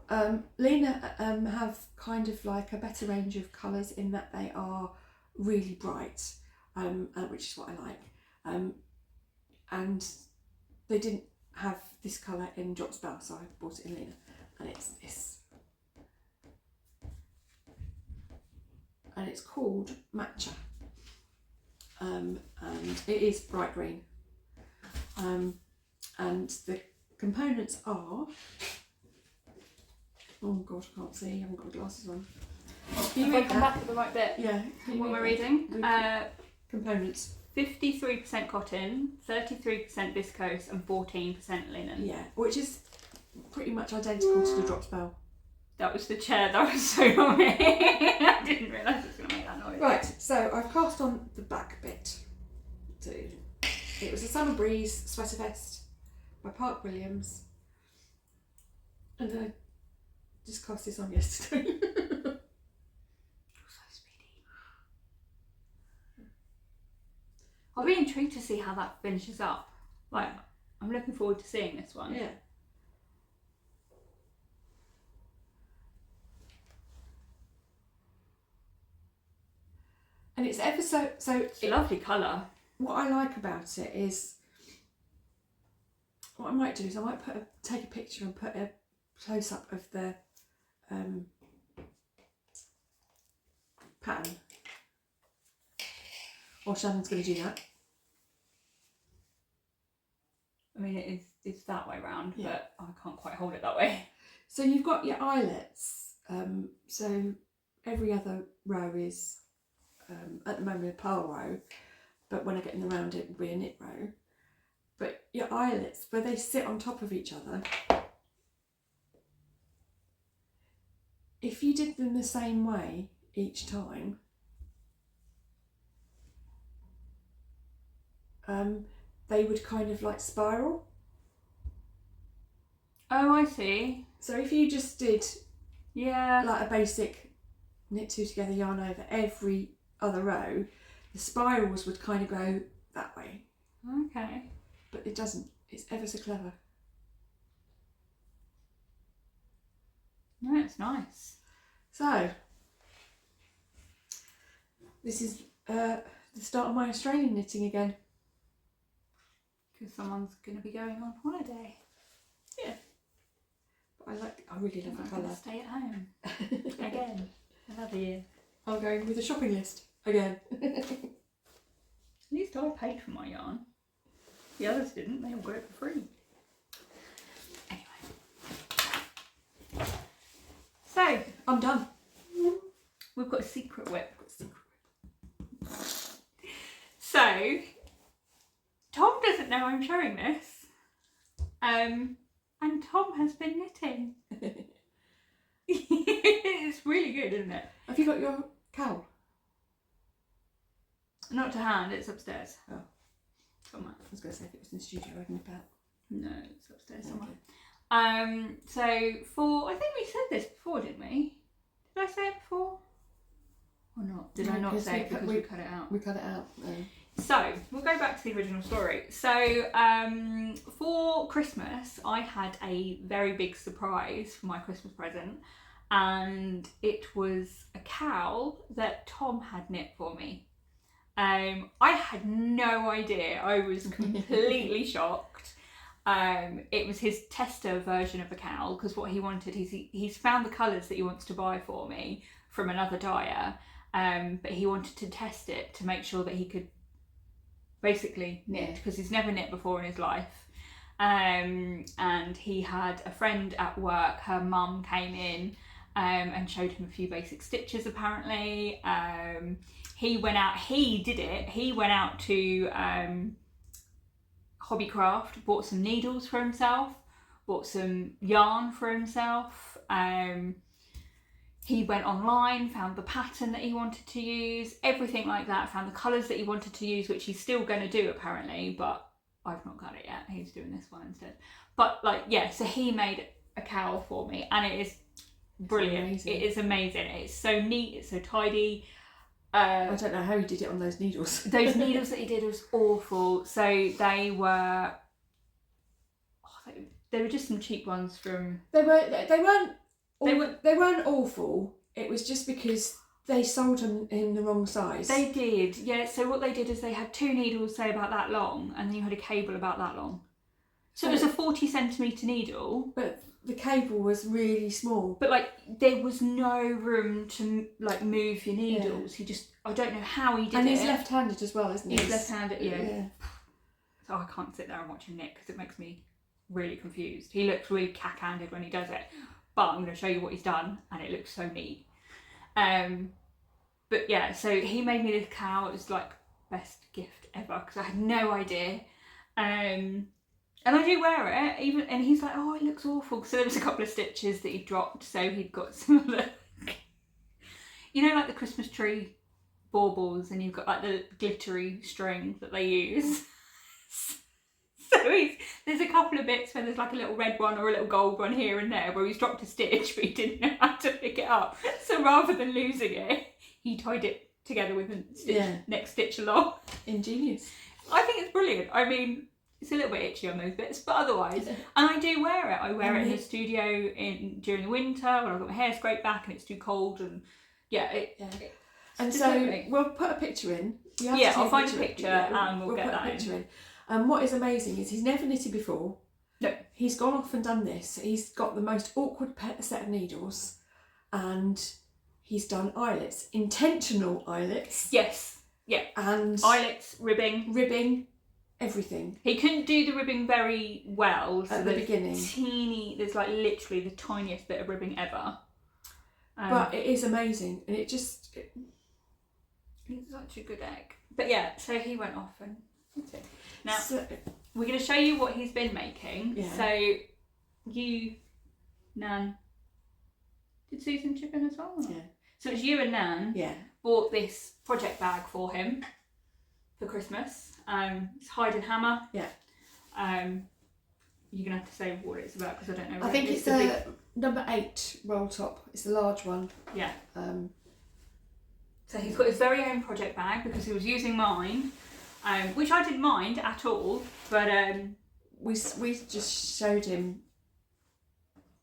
[SPEAKER 1] Lena have kind of like a better range of colours in that they are really bright, which is what I like. And they didn't have this colour in Drops Bell, so I bought it in Lena, and it's called Matcha, and it is bright green, and the components are, oh god, I can't see, I haven't got my glasses on. Can you
[SPEAKER 2] If I
[SPEAKER 1] read
[SPEAKER 2] come
[SPEAKER 1] that?
[SPEAKER 2] back at the right bit.
[SPEAKER 1] Yeah.
[SPEAKER 2] What we're reading.
[SPEAKER 1] Components.
[SPEAKER 2] 53% cotton, 33% viscose, and 14% linen.
[SPEAKER 1] Yeah, which is pretty much identical to the Drops Bell.
[SPEAKER 2] That was the chair that was so annoying. I didn't realise it was going to make that noise.
[SPEAKER 1] Right, so I've cast on the back bit. So it was a Summer Breeze Sweater Vest by Park Williams, and I just cast this on yesterday.
[SPEAKER 2] So speedy. I'll be intrigued to see how that finishes up. Like, I'm looking forward to seeing this one.
[SPEAKER 1] Yeah. And it's ever so
[SPEAKER 2] It's a lovely colour.
[SPEAKER 1] what I like about it is, what I might do is I might take a picture and put a close up of the pattern. Or Shannon's going to do that.
[SPEAKER 2] I mean, it's that way round,
[SPEAKER 1] Yeah.
[SPEAKER 2] but I can't quite hold it that way.
[SPEAKER 1] So you've got your eyelets. So every other row is at the moment a purl row, but when I get in the round it will be a knit row. But your eyelets, where they sit on top of each other, if you did them the same way each time, they would kind of like spiral.
[SPEAKER 2] Oh, I see.
[SPEAKER 1] So if you just did
[SPEAKER 2] Yeah.
[SPEAKER 1] like a basic knit two together yarn over every other row, the spirals would kind of go that way.
[SPEAKER 2] Okay.
[SPEAKER 1] But it doesn't. It's ever so clever.
[SPEAKER 2] No, it's nice.
[SPEAKER 1] So this is the start of my Australian knitting again.
[SPEAKER 2] Because someone's going to be going on holiday.
[SPEAKER 1] Yeah. But I really love the colour.
[SPEAKER 2] Stay at home again. Another year.
[SPEAKER 1] I'm going with a shopping list again.
[SPEAKER 2] At least I paid for my yarn. The others didn't. They all got it for free. Anyway. So,
[SPEAKER 1] I'm done.
[SPEAKER 2] we've got a secret whip. So, Tom doesn't know I'm showing this. And Tom has been knitting. It's really good, isn't it?
[SPEAKER 1] Have you got your cowl?
[SPEAKER 2] Not to hand, it's upstairs.
[SPEAKER 1] Oh.
[SPEAKER 2] Somewhere.
[SPEAKER 1] I was going to say if it was in the studio, I'd nip out.
[SPEAKER 2] No, it's upstairs somewhere.
[SPEAKER 1] Okay.
[SPEAKER 2] So I think we said this before, didn't we? Did I say it before? Or not? Did I not say it because we cut it out?
[SPEAKER 1] We cut it out.
[SPEAKER 2] So, we'll go back to the original story. So, for Christmas, I had a very big surprise for my Christmas present, and it was a cowl that Tom had knit for me. I had no idea. I was completely shocked. It was his tester version of a cowl, because what he wanted is he's found the colours that he wants to buy for me from another dyer, but he wanted to test it to make sure that he could basically knit, because he's never knit before in his life. And he had a friend at work, her mum came in and showed him a few basic stitches apparently. He went out to Hobbycraft, bought some needles for himself, bought some yarn for himself. He went online, found the pattern that he wanted to use, everything like that, found the colours that he wanted to use, which he's still going to do apparently, but I've not got it yet. He's doing this one instead. But so he made a cowl for me, and it is brilliant. It is amazing. It's so neat, it's so tidy.
[SPEAKER 1] I don't know how he did it on those needles.
[SPEAKER 2] Those needles that he did was awful. So they were just some cheap ones from. They weren't
[SPEAKER 1] awful. It was just because they sold them in the wrong size.
[SPEAKER 2] They did, yeah. So what they did is they had two needles, say about that long, and then you had a cable about that long. So it was a 40cm needle.
[SPEAKER 1] But the cable was really small.
[SPEAKER 2] But there was no room to move your needles.
[SPEAKER 1] Yeah.
[SPEAKER 2] I don't know how he did it.
[SPEAKER 1] And he's left-handed as well, isn't he?
[SPEAKER 2] He's left-handed, yeah.
[SPEAKER 1] So
[SPEAKER 2] I can't sit there and watch him knit because it makes me really confused. He looks really cack-handed when he does it. But I'm going to show you what he's done, and it looks so neat. But yeah, so he made me this cowl. It was best gift ever, because I had no idea. And I do wear it, and he's like, oh, it looks awful. So there was a couple of stitches that he dropped, so he'd got some of the, the Christmas tree baubles, and you've got the glittery string that they use. So there's a couple of bits where there's a little red one or a little gold one here and there where he's dropped a stitch, but he didn't know how to pick it up. So rather than losing it, he tied it together with a next stitch along.
[SPEAKER 1] Ingenious.
[SPEAKER 2] I think it's brilliant. I mean, it's a little bit itchy on those bits, but otherwise, and I do wear it. I wear it in the studio during the winter when I've got my hair scraped back and it's too cold, and
[SPEAKER 1] and so we'll put a picture in.
[SPEAKER 2] I'll find a picture and we'll get
[SPEAKER 1] put
[SPEAKER 2] that
[SPEAKER 1] a picture in. And what is amazing is he's never knitted before.
[SPEAKER 2] No.
[SPEAKER 1] He's gone off and done this. He's got the most awkward set of needles, and he's done eyelets, intentional eyelets.
[SPEAKER 2] Yes. Yeah.
[SPEAKER 1] And
[SPEAKER 2] eyelets, ribbing,
[SPEAKER 1] everything.
[SPEAKER 2] He couldn't do the ribbing very well
[SPEAKER 1] at the beginning.
[SPEAKER 2] There's literally the tiniest bit of ribbing ever.
[SPEAKER 1] But it is amazing, and it's such
[SPEAKER 2] a good egg. But yeah, so he went off and now we're going to show you what he's been making.
[SPEAKER 1] Yeah.
[SPEAKER 2] So Nan, did Susan chip in as well?
[SPEAKER 1] Yeah. So
[SPEAKER 2] it's you and Nan.
[SPEAKER 1] Yeah.
[SPEAKER 2] Bought this project bag for him for Christmas. It's Hide and Hammer.
[SPEAKER 1] Yeah.
[SPEAKER 2] You're gonna have to say what it's about because I don't know.
[SPEAKER 1] I think it's a number 8 roll top. It's the large one.
[SPEAKER 2] Yeah. So he's got his very own project bag because he was using mine, which I didn't mind at all. But
[SPEAKER 1] we just showed him.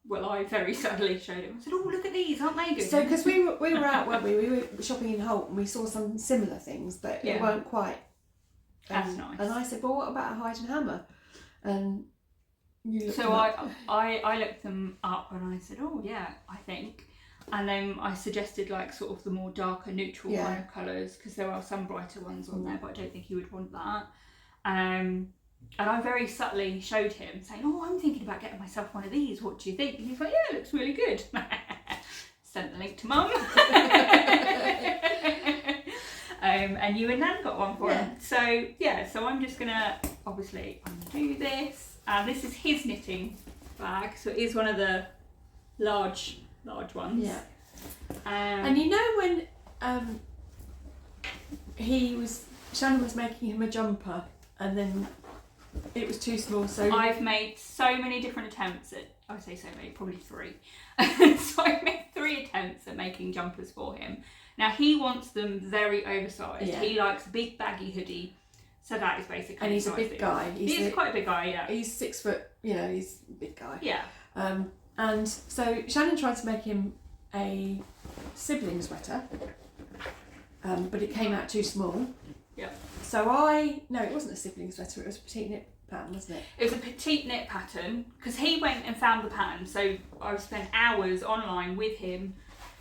[SPEAKER 2] Well, I very subtly showed him. I said, "Oh, look at these! Aren't they good?"
[SPEAKER 1] So because we were out, weren't we? We were shopping in Holt and we saw some similar things, but it weren't quite
[SPEAKER 2] as nice.
[SPEAKER 1] And I said, "Well, what about a Hide and Hammer?" And
[SPEAKER 2] So I looked them up and I said, oh yeah, I think. And then I suggested like sort of the more darker neutral kind of colours, because there are some brighter ones on there, but I don't think he would want that. And I very subtly showed him, saying, oh, I'm thinking about getting myself one of these. What do you think? And he's like, yeah, it looks really good. Sent the link to Mum. And you and Nan got one for him. So so I'm just going to obviously undo this. This is his knitting bag. So it is one of the large ones.
[SPEAKER 1] Yeah. And you know when Shannon was making him a jumper and then it was too small, so
[SPEAKER 2] I've made so many different attempts at, I would say so many, probably 3. So I've made 3 attempts at making jumpers for him. Now he wants them very oversized.
[SPEAKER 1] Yeah.
[SPEAKER 2] He likes a big baggy hoodie. So that is basically.
[SPEAKER 1] And he's a big guy.
[SPEAKER 2] He's quite a big guy, yeah.
[SPEAKER 1] He's 6 foot, he's a big guy.
[SPEAKER 2] Yeah.
[SPEAKER 1] And so Shannon tried to make him a sibling sweater, but it came out too small.
[SPEAKER 2] Yeah.
[SPEAKER 1] So no, it wasn't a sibling sweater, it was a Petiteknit pattern, wasn't it?
[SPEAKER 2] It was a Petiteknit pattern, because he went and found the pattern, so I spent hours online with him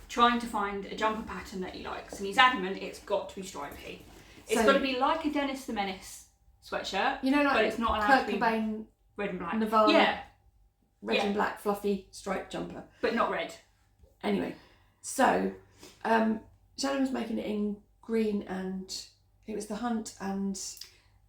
[SPEAKER 2] trying to find a jumper pattern that he likes, and he's adamant it's got to be stripy. It's got to be like a Dennis the Menace sweatshirt, but it's not allowed to be
[SPEAKER 1] Cobain,
[SPEAKER 2] red and black.
[SPEAKER 1] Nirvana, red and black fluffy striped jumper.
[SPEAKER 2] But not red.
[SPEAKER 1] Anyway, so Shannon was making it in green, and it was the Hunt and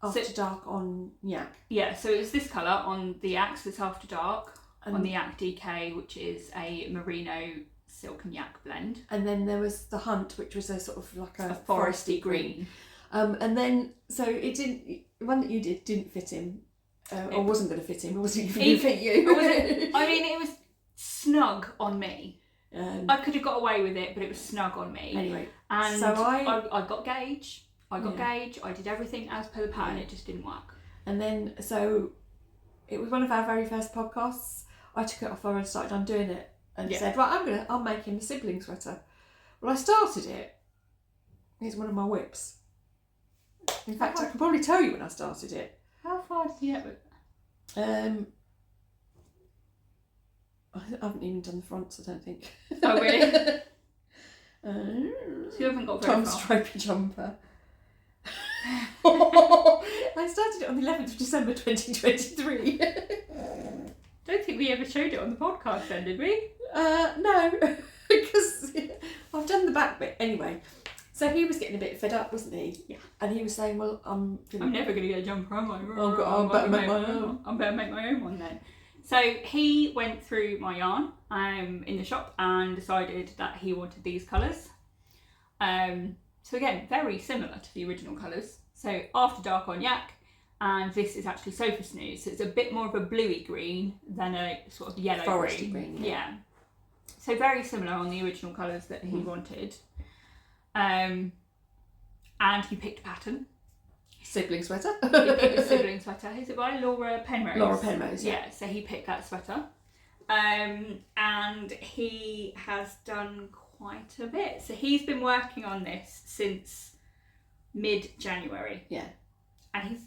[SPEAKER 1] After Dark on Yak.
[SPEAKER 2] Yeah, so it was this colour on the Yak, so it's After Dark, on the Yak DK, which is a Merino silk and Yak blend.
[SPEAKER 1] And then there was the Hunt, which was a sort of like a
[SPEAKER 2] foresty green.
[SPEAKER 1] And then, so it didn't, the one that you didn't fit him, or wasn't going to fit him, it wasn't even going to fit you.
[SPEAKER 2] I mean, it was snug on me. I could have got away with it, but it was snug on me.
[SPEAKER 1] Anyway,
[SPEAKER 2] and
[SPEAKER 1] so
[SPEAKER 2] I got gauge. I did everything as per the pattern. It just didn't work.
[SPEAKER 1] And then, so it was one of our very first podcasts. I took it off her and started undoing it, and said, right, I'll make him a sibling sweater. Well, I started it. It's one of my whips. In fact, I can probably tell you when I started it.
[SPEAKER 2] How far did you get with
[SPEAKER 1] that? I haven't even done the fronts, I don't think.
[SPEAKER 2] Oh, really? So you haven't got very
[SPEAKER 1] Tom
[SPEAKER 2] far.
[SPEAKER 1] Stripy jumper. I started it on the 11th of December 2023.
[SPEAKER 2] Don't think we ever showed it on the podcast then, did we?
[SPEAKER 1] No, because I've done the back bit anyway. So he was getting a bit fed up, wasn't he?
[SPEAKER 2] Yeah.
[SPEAKER 1] And he was saying, well, I'm
[SPEAKER 2] never going to get a jumper, am I?
[SPEAKER 1] I better make my own.
[SPEAKER 2] I better make my own one then. So he went through my yarn in the shop and decided that he wanted these colours. So again, very similar to the original colours. So After Dark on Yak, and this is actually Sofa Snooze. So it's a bit more of a bluey green than a sort of yellow
[SPEAKER 1] foresty green.
[SPEAKER 2] Yeah. So very similar on the original colours that he wanted. And he picked a pattern.
[SPEAKER 1] Sibling sweater.
[SPEAKER 2] He picked a sibling sweater. Is it by Laura Penrose?
[SPEAKER 1] Laura Penrose,
[SPEAKER 2] yeah. So he picked that sweater. And he has done quite a bit. So he's been working on this since mid-January.
[SPEAKER 1] Yeah.
[SPEAKER 2] And he's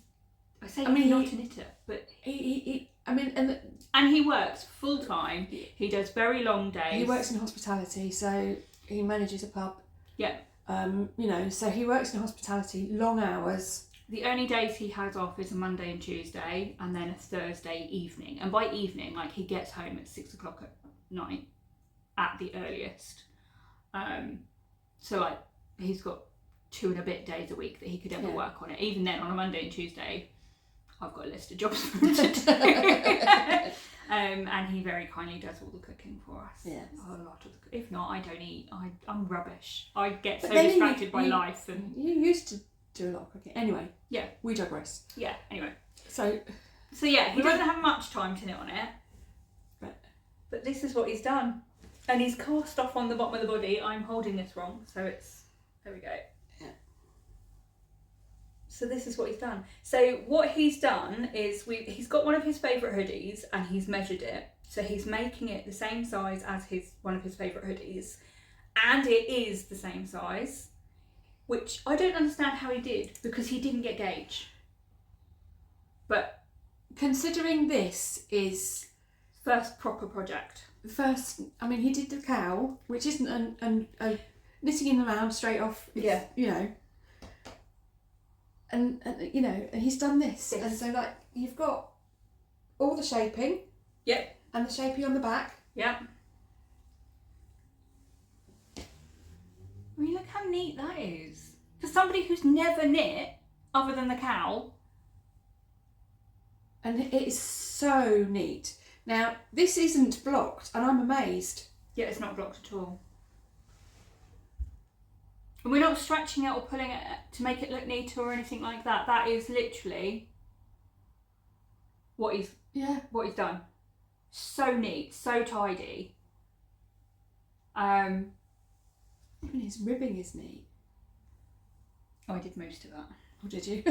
[SPEAKER 2] not a knitter, but
[SPEAKER 1] and
[SPEAKER 2] he works full time. He does very long days.
[SPEAKER 1] He works in hospitality, so he manages a pub.
[SPEAKER 2] Yeah.
[SPEAKER 1] So he works in hospitality, long hours.
[SPEAKER 2] The only days he has off is a Monday and Tuesday, and then a Thursday evening. And by evening, like, he gets home at 6 o'clock at night, at the earliest. So like, he's got 2 and a bit days a week that he could ever work on it. Even then, on a Monday and Tuesday, I've got a list of jobs for him to do. And he very kindly does all the cooking for us.
[SPEAKER 1] Yeah.
[SPEAKER 2] A lot of the, if not, I don't eat. I'm rubbish. I get so distracted by life. And
[SPEAKER 1] you used to do a lot of cooking. Anyway.
[SPEAKER 2] Yeah.
[SPEAKER 1] We digress.
[SPEAKER 2] Yeah, anyway.
[SPEAKER 1] So
[SPEAKER 2] yeah, he doesn't have much time to knit on it. But this is what he's done. And he's cast off on the bottom of the body. I'm holding this wrong, so it's... There we go.
[SPEAKER 1] Yeah.
[SPEAKER 2] So this is what he's done. So what he's done is he's got one of his favourite hoodies and he's measured it. So he's making it the same size as one of his favourite hoodies. And it is the same size, which I don't understand how he did, because he didn't get gauge. But
[SPEAKER 1] considering this is
[SPEAKER 2] first proper project.
[SPEAKER 1] first, I mean, he did the cow, which isn't a knitting in the round straight off.
[SPEAKER 2] Yeah.
[SPEAKER 1] You know. And you know, and he's done this. And so like you've got all the shaping.
[SPEAKER 2] Yep.
[SPEAKER 1] And the shaping on the back.
[SPEAKER 2] Yep. I mean, look how neat that is. For somebody who's never knit, other than the cow.
[SPEAKER 1] And it is so neat. Now, this isn't blocked, and I'm amazed.
[SPEAKER 2] Yeah, it's not blocked at all. And we're not stretching it or pulling it to make it look neater or anything like that. That is literally what he's done. So neat, so tidy.
[SPEAKER 1] Even his ribbing is neat.
[SPEAKER 2] Oh, I did most of that.
[SPEAKER 1] Oh, did you?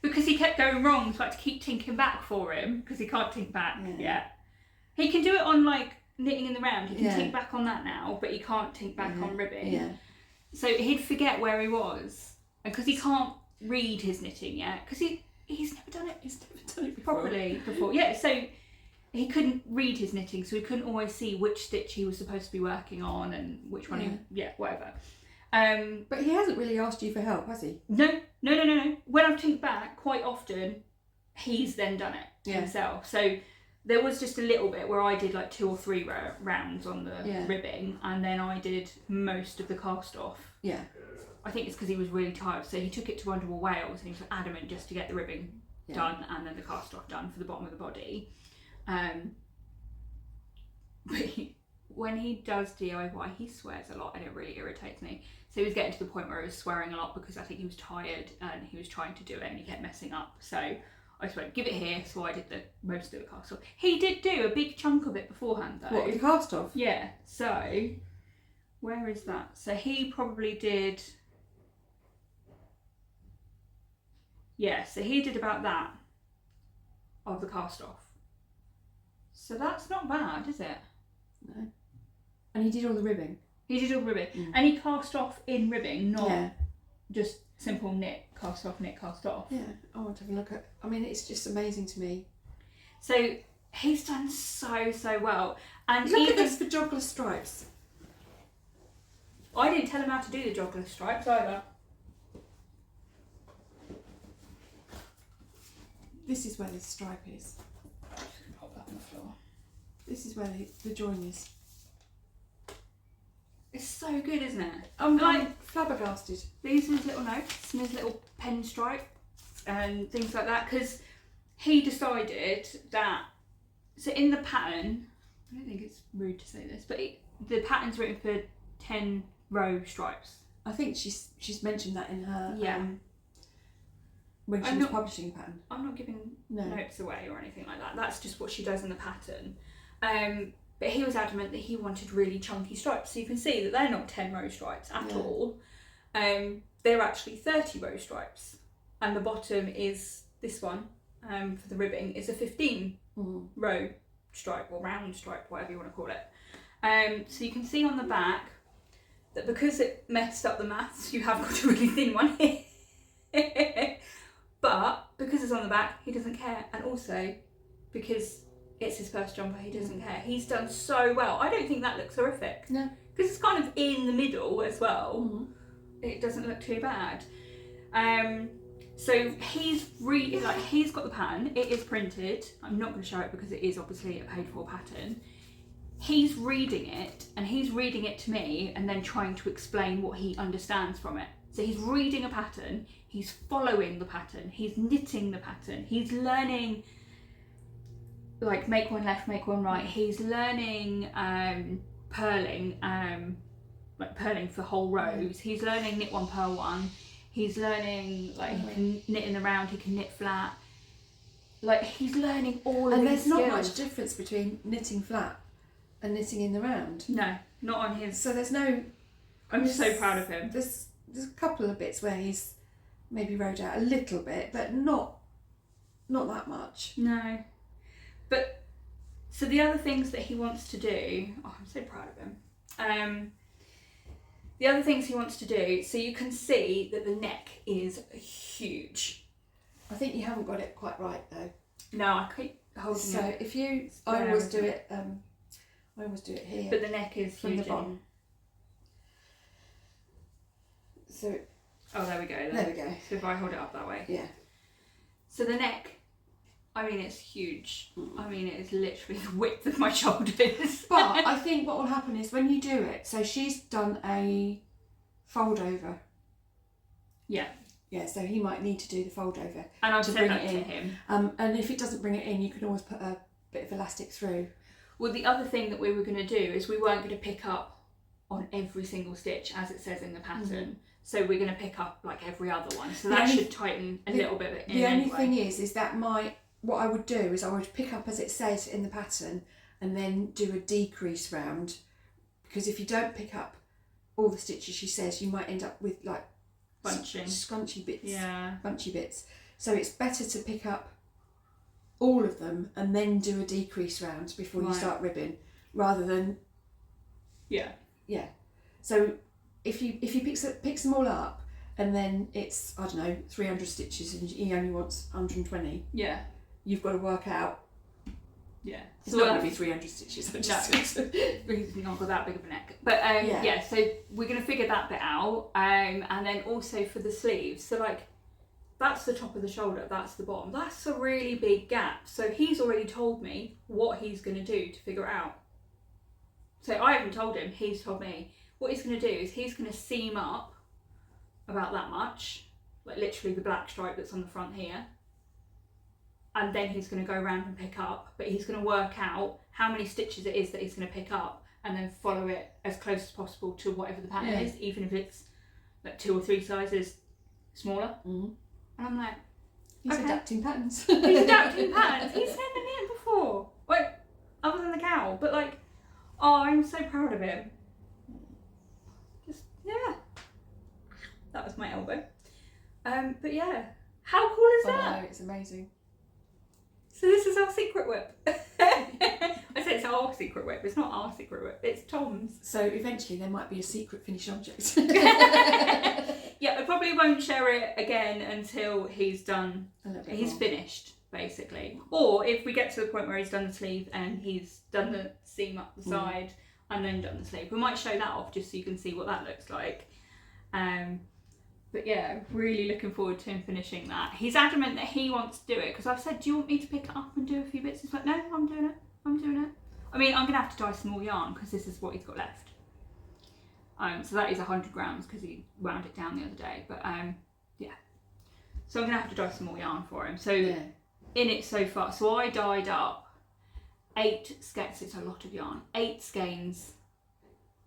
[SPEAKER 2] Because he kept going wrong, so I had to keep tinking back for him, because he can't tink back yet. He can do it on like knitting in the round, he can tink back on that now, but he can't tink back on ribbing.
[SPEAKER 1] Yeah.
[SPEAKER 2] So he'd forget where he was, and because he can't read his knitting yet, because he's never done it.
[SPEAKER 1] He's never done it before.
[SPEAKER 2] Properly before. Yeah, so he couldn't read his knitting, so he couldn't always see which stitch he was supposed to be working on and which one whatever.
[SPEAKER 1] But he hasn't really asked you for help, has he?
[SPEAKER 2] No. When I've tinked back, quite often, he's then done it himself. So there was just a little bit where I did like 2 or 3 rounds on the ribbing, and then I did most of the cast off.
[SPEAKER 1] Yeah.
[SPEAKER 2] I think it's because he was really tired, so he took it to Wonderful Wales, and he was adamant just to get the ribbing done and then the cast off done for the bottom of the body. But when he does DIY, he swears a lot, and it really irritates me. So he was getting to the point where he was swearing a lot because I think he was tired and he was trying to do it and he kept messing up. So I just went, give it here. So I did most of the cast off. He did do a big chunk of it beforehand though.
[SPEAKER 1] What, the cast off?
[SPEAKER 2] Yeah. So where is that? So he probably did. Yeah. So he did about that of the cast off. So that's not bad, is it?
[SPEAKER 1] No. And he did all the ribbing.
[SPEAKER 2] He did all the ribbing. And he cast off in ribbing, not just simple knit, cast off, knit, cast off.
[SPEAKER 1] Yeah, I want to have a look at. I mean, it's just amazing to me.
[SPEAKER 2] So he's done so well. And
[SPEAKER 1] look at this for joggler stripes.
[SPEAKER 2] I didn't tell him how to do the joggler stripes either.
[SPEAKER 1] This is where this stripe is.
[SPEAKER 2] Pop that on the floor.
[SPEAKER 1] This is where the join is.
[SPEAKER 2] It's so good, isn't it?
[SPEAKER 1] I'm
[SPEAKER 2] like
[SPEAKER 1] flabbergasted.
[SPEAKER 2] These are his little notes and his little pen stripe and things like that, because he decided that. So in the pattern, I don't think it's rude to say this, but the pattern's written for 10 row stripes.
[SPEAKER 1] I think she's mentioned that in her when she
[SPEAKER 2] I'm
[SPEAKER 1] was
[SPEAKER 2] not
[SPEAKER 1] publishing a pattern.
[SPEAKER 2] I'm not giving notes away or anything like that. That's just what she does in the pattern. But he was adamant that he wanted really chunky stripes. So you can see that they're not 10 row stripes at all. They're actually 30 row stripes. And the bottom is this one, for the ribbing, is a 15 row stripe or round stripe, whatever you want to call it. So you can see on the back that because it messed up the maths, you have got a really thin one here. But because it's on the back, he doesn't care. And also because it's his first jumper, he doesn't care. He's done so well. I don't think that looks horrific. No. Because it's kind of in the middle as well. It doesn't look too bad. So he's he's got the pattern. It is printed. I'm not going to show it because it is obviously a paid for pattern. He's reading it, and he's reading it to me and then trying to explain what he understands from it. So he's reading a pattern, he's following the pattern, he's knitting the pattern, he's learning like make one left, make one right. He's learning purling, like purling for whole rows. He's learning knit one, purl one. He's learning like he can knit in the round, he can knit flat. Like he's learning all of these skills. And there's
[SPEAKER 1] not much difference between knitting flat and knitting in the round.
[SPEAKER 2] No, not on his.
[SPEAKER 1] So there's no.
[SPEAKER 2] I'm just so proud of him.
[SPEAKER 1] There's a couple of bits where he's maybe rode out a little bit, but not that much.
[SPEAKER 2] No. But, so the other things that he wants to do, I'm so proud of him. The other things he wants to do, so you can see that the neck is huge.
[SPEAKER 1] I think you haven't got it quite right though.
[SPEAKER 2] No, I keep holding
[SPEAKER 1] So
[SPEAKER 2] it.
[SPEAKER 1] if you, I always do it here.
[SPEAKER 2] But the neck is
[SPEAKER 1] from
[SPEAKER 2] huge.
[SPEAKER 1] the bottom. So.
[SPEAKER 2] Oh, there we go.
[SPEAKER 1] There we go.
[SPEAKER 2] So if I hold it up that way.
[SPEAKER 1] Yeah.
[SPEAKER 2] So the neck, I mean, it's huge. I mean, it is literally the width of my shoulders.
[SPEAKER 1] But I think what will happen is when you do it, so she's done a fold over.
[SPEAKER 2] Yeah.
[SPEAKER 1] Yeah, so he might need to do the fold over.
[SPEAKER 2] And I've
[SPEAKER 1] to
[SPEAKER 2] said
[SPEAKER 1] bring
[SPEAKER 2] that
[SPEAKER 1] it
[SPEAKER 2] to
[SPEAKER 1] in.
[SPEAKER 2] him.
[SPEAKER 1] And if it doesn't bring it in, you can always put a bit of elastic through.
[SPEAKER 2] Well, the other thing that we were going to do is we weren't going to pick up on every single stitch as it says in the pattern. So we're going to pick up like every other one. So that should tighten a little bit in.
[SPEAKER 1] The only thing is that what I would do is I would pick up as it says in the pattern and then do a decrease round, because if you don't pick up all the stitches she says, you might end up with like
[SPEAKER 2] bunching,
[SPEAKER 1] scrunchy bits.
[SPEAKER 2] Yeah.
[SPEAKER 1] Bunchy bits. So it's better to pick up all of them and then do a decrease round before you start ribbing, rather than yeah. So if you picks them all up and then it's, I don't know, 300 stitches and he only wants 120.
[SPEAKER 2] Yeah.
[SPEAKER 1] You've got to work out.
[SPEAKER 2] Yeah.
[SPEAKER 1] It's not going to be 300 stitches.
[SPEAKER 2] No, he's not got that big of a neck. But yeah, so we're going to figure that bit out. And then also for the sleeves, so like that's the top of the shoulder, that's the bottom. That's a really big gap. So he's already told me what he's going to do to figure it out. So I haven't told him, he's told me. What he's going to do is he's going to seam up about that much, like literally the black stripe that's on the front here. And then he's going to go around and pick up, but he's going to work out how many stitches it is that he's going to pick up and then follow it as close as possible to whatever the pattern is, even if it's like 2 or 3 sizes smaller. And I'm like,
[SPEAKER 1] he's adapting patterns.
[SPEAKER 2] He's adapting patterns. He's never knit before. Wait, other than the cow. But like, oh, I'm so proud of him. Just, yeah. That was my elbow. But yeah, how cool is that?
[SPEAKER 1] Oh, it's amazing.
[SPEAKER 2] So this is our secret whip. I say it's our secret whip. It's not our secret whip. It's Tom's.
[SPEAKER 1] So eventually there might be a secret finished object.
[SPEAKER 2] Yeah, I probably won't share it again until he's done. He's finished, basically. Or if we get to the point where he's done the sleeve and he's done the seam up the side and then done the sleeve, we might show that off just so you can see what that looks like. But yeah, really looking forward to him finishing that. He's adamant that he wants to do it because I've said, do you want me to pick it up and do a few bits? He's like, no, I'm doing it. I mean, I'm going to have to dye some more yarn because this is what he's got left. So that is 100 grams because he wound it down the other day. But yeah. So I'm going to have to dye some more yarn for him. So in it so far, so I dyed up 8 skeins. It's a lot of yarn. 8 skeins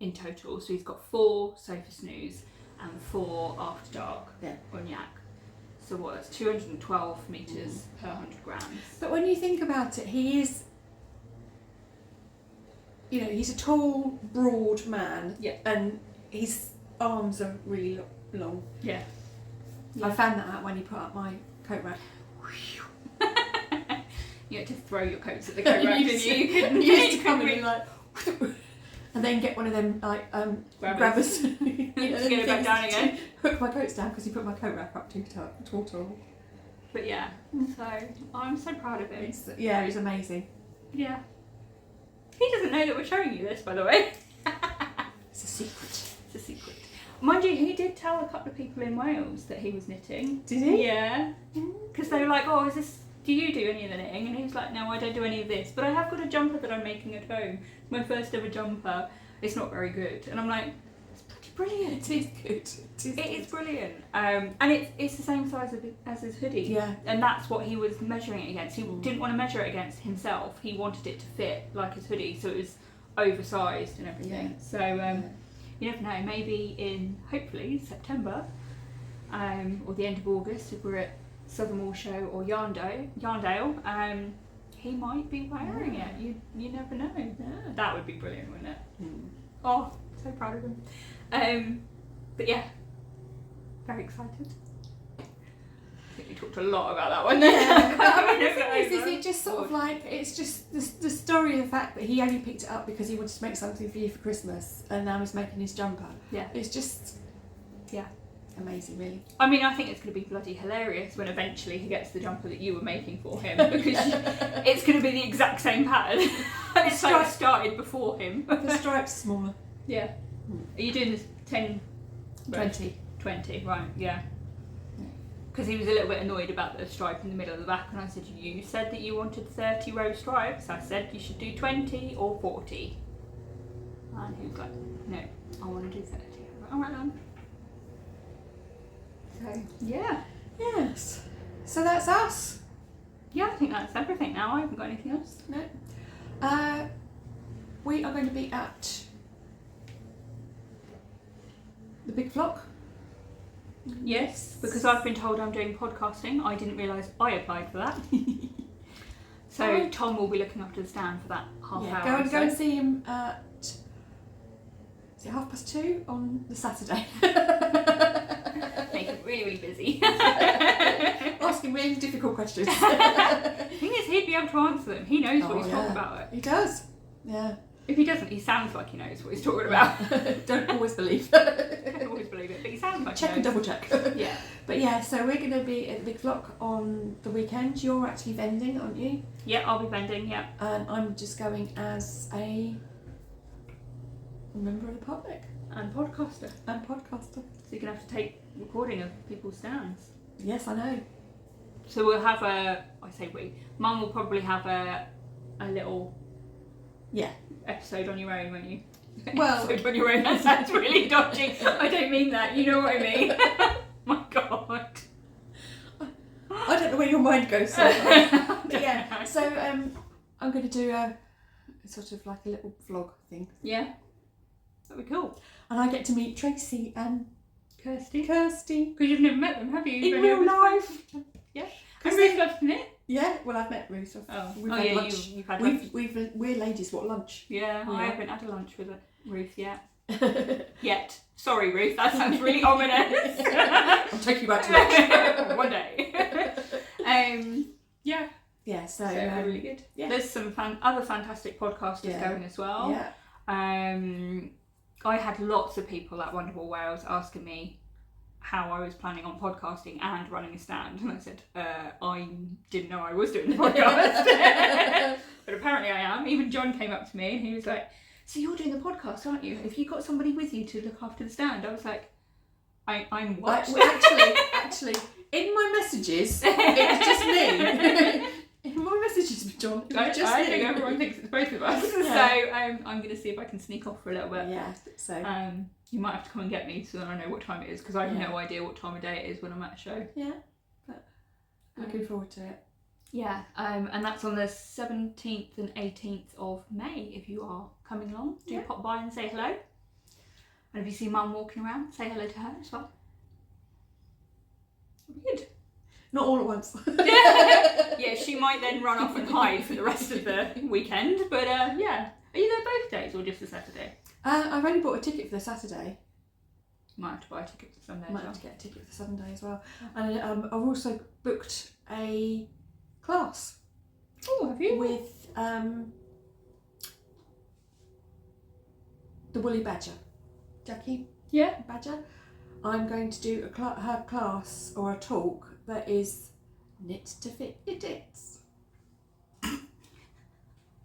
[SPEAKER 2] in total. So he's got 4 Sofa Snooze and 4 After Dark on Yak. So what, that's 212 metres per 100 grams.
[SPEAKER 1] But when you think about it, he is, you know, he's a tall, broad man. Yeah. And his arms are really long. Yeah. I found that out when he put up my coat rack.
[SPEAKER 2] You had to throw your coats at the coat rack, didn't you?
[SPEAKER 1] You used to come in like... And then get one of them like grabbers.
[SPEAKER 2] To get it back down again.
[SPEAKER 1] Hook my coats down because he put my coat rack up too tall.
[SPEAKER 2] But yeah, so I'm so proud of him.
[SPEAKER 1] He's amazing.
[SPEAKER 2] Yeah. He doesn't know that we're showing you this, by the way.
[SPEAKER 1] It's a secret.
[SPEAKER 2] It's a secret. Mind you, he did tell a couple of people in Wales that he was knitting.
[SPEAKER 1] Did he?
[SPEAKER 2] Yeah. Because they were like, oh, do you do any of the knitting? And he was like, no, I don't do any of this. But I have got a jumper that I'm making at home. My first ever jumper. It's not very good. And I'm like, it's pretty brilliant.
[SPEAKER 1] It is good.
[SPEAKER 2] It is brilliant. And it's the same size as his hoodie.
[SPEAKER 1] Yeah.
[SPEAKER 2] And that's what he was measuring it against. He didn't want to measure it against himself. He wanted it to fit like his hoodie. So it was oversized and everything. Yeah. So you never know. Maybe in, hopefully, September or the end of August, if we're at Southern Wool Show or Yarndale, he might be wearing it. You never know. Yeah. That would be brilliant, wouldn't it? Oh, so proud of him. But yeah, very excited. I think we talked a lot about that one.
[SPEAKER 1] Yeah. I mean, the thing is it just sort of like, it's just the story of the fact that he only picked it up because he wanted to make something for you for Christmas and now he's making his jumper.
[SPEAKER 2] Yeah.
[SPEAKER 1] It's just, amazing, really.
[SPEAKER 2] I mean, I think it's going to be bloody hilarious when eventually he gets the jumper that you were making for him, because it's going to be the exact same pattern. And it's like started before him.
[SPEAKER 1] The stripe's smaller.
[SPEAKER 2] Yeah. Are you doing this 10?
[SPEAKER 1] 20.
[SPEAKER 2] 20, right, yeah. Because he was a little bit annoyed about the stripe in the middle of the back, and I said, you said that you wanted 30 row stripes. I said you should do 20 or 40. And he was like, no, I want to do 30. All right, then.
[SPEAKER 1] So,
[SPEAKER 2] yeah.
[SPEAKER 1] yes. So that's us.
[SPEAKER 2] Yeah, I think that's everything now. I haven't got anything else.
[SPEAKER 1] No. We are going to be at the Big Flock.
[SPEAKER 2] Yes, because I've been told I'm doing podcasting. I didn't realise I applied for that. So Tom will be looking after the stand for that half hour.
[SPEAKER 1] Go and see him at, is it 2:30 on the Saturday?
[SPEAKER 2] Make him really, really busy.
[SPEAKER 1] Asking really difficult questions.
[SPEAKER 2] The thing is, he'd be able to answer them. He knows what he's talking about.
[SPEAKER 1] He does. Yeah.
[SPEAKER 2] If he doesn't, he sounds like he knows what he's talking about.
[SPEAKER 1] Don't always believe.
[SPEAKER 2] Don't always believe it, but he sounds like
[SPEAKER 1] check
[SPEAKER 2] he
[SPEAKER 1] and
[SPEAKER 2] knows.
[SPEAKER 1] double check.
[SPEAKER 2] Yeah.
[SPEAKER 1] But yeah, so we're going to be at the Big Flock on the weekend. You're actually vending, aren't you?
[SPEAKER 2] Yeah, I'll be vending, yeah.
[SPEAKER 1] And I'm just going as a member of the public.
[SPEAKER 2] And podcaster.
[SPEAKER 1] So
[SPEAKER 2] you're going to have to take recording of people's stands.
[SPEAKER 1] Yes, I know.
[SPEAKER 2] So we'll have Mum will probably have a little episode on your own, won't you?
[SPEAKER 1] Well,
[SPEAKER 2] episode on your own, that sounds really dodgy. I don't mean that, you know what I mean. My God.
[SPEAKER 1] I don't know where your mind goes so far. But yeah, so I'm going to do a sort of like a little vlog thing.
[SPEAKER 2] Yeah, that'd be cool.
[SPEAKER 1] And I get to meet Tracy and
[SPEAKER 2] Kirsty.
[SPEAKER 1] Because
[SPEAKER 2] you've never met them, have you?
[SPEAKER 1] In real life.
[SPEAKER 2] Yeah. And Ruth loves to knit.
[SPEAKER 1] Yeah, well, I've met Ruth. We've had lunch.
[SPEAKER 2] You've had lunch.
[SPEAKER 1] We're ladies. What lunch?
[SPEAKER 2] Yeah, I haven't had a lunch with Ruth yet. Yet. Sorry, Ruth. That sounds really ominous.
[SPEAKER 1] I'll take you back to lunch
[SPEAKER 2] one day. Yeah.
[SPEAKER 1] Yeah. So
[SPEAKER 2] really good.
[SPEAKER 1] Yeah.
[SPEAKER 2] There's some other fantastic podcasters going as well.
[SPEAKER 1] Yeah.
[SPEAKER 2] I had lots of people at Wonderful Wales asking me how I was planning on podcasting and running a stand, and I said I didn't know I was doing the podcast. But apparently I am. Even John came up to me and he was like, so you're doing the podcast, aren't you? Have you got somebody with you to look after the stand? I was like, I'm what?
[SPEAKER 1] Actually, in my messages, it was just me. In my messages with John, it was just
[SPEAKER 2] I
[SPEAKER 1] me.
[SPEAKER 2] think everyone thinks it's both of us.
[SPEAKER 1] Yeah.
[SPEAKER 2] So I'm going to see if I can sneak off for a little bit.
[SPEAKER 1] Yeah. So
[SPEAKER 2] you might have to come and get me so that I know what time it is, because I have no idea what time of day it is when I'm at a show.
[SPEAKER 1] Yeah. But looking forward to it.
[SPEAKER 2] Yeah, and that's on the 17th and 18th of May. If you are coming along, do pop by and say hello. And if you see Mum walking around, say hello to her as well. That'd be good.
[SPEAKER 1] Not all at once.
[SPEAKER 2] Yeah, she might then run off and hide for the rest of the weekend. But yeah, are you there both days or just the Saturday?
[SPEAKER 1] I've only bought a ticket for the Saturday.
[SPEAKER 2] Might have to buy a ticket for Sunday.
[SPEAKER 1] Might have to get a ticket for the Sunday as well. And I've also booked a class.
[SPEAKER 2] Oh, have you?
[SPEAKER 1] With the Woolly Badger, Jackie.
[SPEAKER 2] Yeah.
[SPEAKER 1] Badger. I'm going to do her class or a talk that is knit to fit your tits.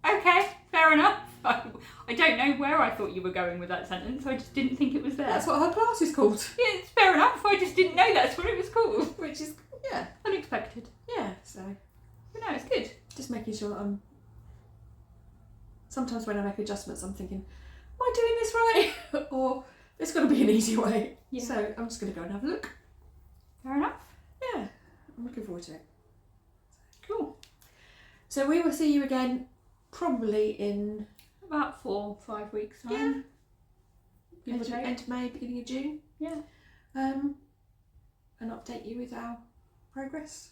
[SPEAKER 2] Okay, fair enough. I don't know where I thought you were going with that sentence. I just didn't think it was there.
[SPEAKER 1] That's what her class is called.
[SPEAKER 2] Yeah, it's fair enough. I just didn't know that's what it was called.
[SPEAKER 1] Which is,
[SPEAKER 2] unexpected.
[SPEAKER 1] Yeah, so.
[SPEAKER 2] But no, it's good.
[SPEAKER 1] Just making sure that I'm. Sometimes when I make adjustments, I'm thinking, am I doing this right? Or there's got to be an easy way.
[SPEAKER 2] Yeah.
[SPEAKER 1] So I'm just going to go and have a look.
[SPEAKER 2] Fair enough.
[SPEAKER 1] Yeah, I'm looking forward to it.
[SPEAKER 2] Cool.
[SPEAKER 1] So we will see you again probably in
[SPEAKER 2] about 4 or 5 weeks time.
[SPEAKER 1] Yeah. End of May, beginning of June.
[SPEAKER 2] Yeah.
[SPEAKER 1] And update you with our progress.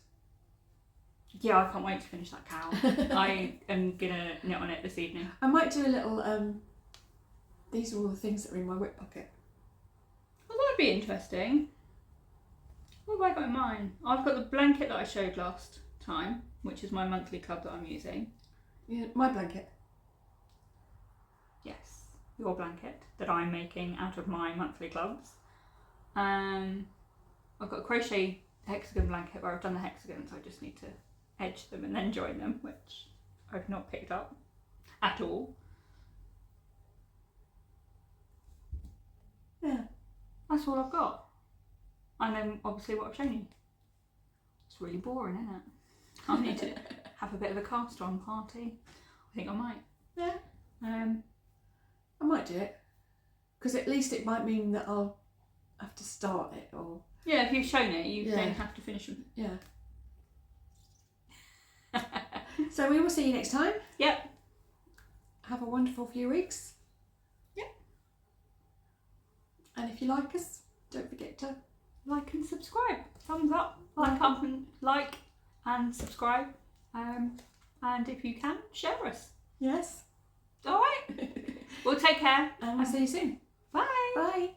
[SPEAKER 2] Yeah, I can't wait to finish that cowl. I am gonna knit on it this evening.
[SPEAKER 1] I might do a little these are all the things that are in my whip pocket.
[SPEAKER 2] Well, that'd be interesting. What have I got in mine? I've got the blanket that I showed last time, which is my monthly club that I'm using.
[SPEAKER 1] Yeah, my blanket.
[SPEAKER 2] Yes, your blanket that I'm making out of my monthly clubs. And I've got a crochet hexagon blanket where I've done the hexagons. I just need to edge them and then join them, which I've not picked up at all.
[SPEAKER 1] Yeah.
[SPEAKER 2] That's all I've got. And then obviously what I've shown you. It's really boring, isn't it? I need to have a bit of a cast on party. I think I might.
[SPEAKER 1] Yeah.
[SPEAKER 2] I
[SPEAKER 1] might do it. Because at least it might mean that I'll have to start it or...
[SPEAKER 2] Yeah, if you've shown it, you then have to finish them.
[SPEAKER 1] Yeah. So we will see you next time.
[SPEAKER 2] Yep.
[SPEAKER 1] Have a wonderful few weeks.
[SPEAKER 2] Yep.
[SPEAKER 1] And if you like us, don't forget to
[SPEAKER 2] like and subscribe. Thumbs up, like and subscribe. And if you can, share us.
[SPEAKER 1] Yes.
[SPEAKER 2] All right. Well, take care.
[SPEAKER 1] And we'll see you soon.
[SPEAKER 2] Bye.
[SPEAKER 1] Bye.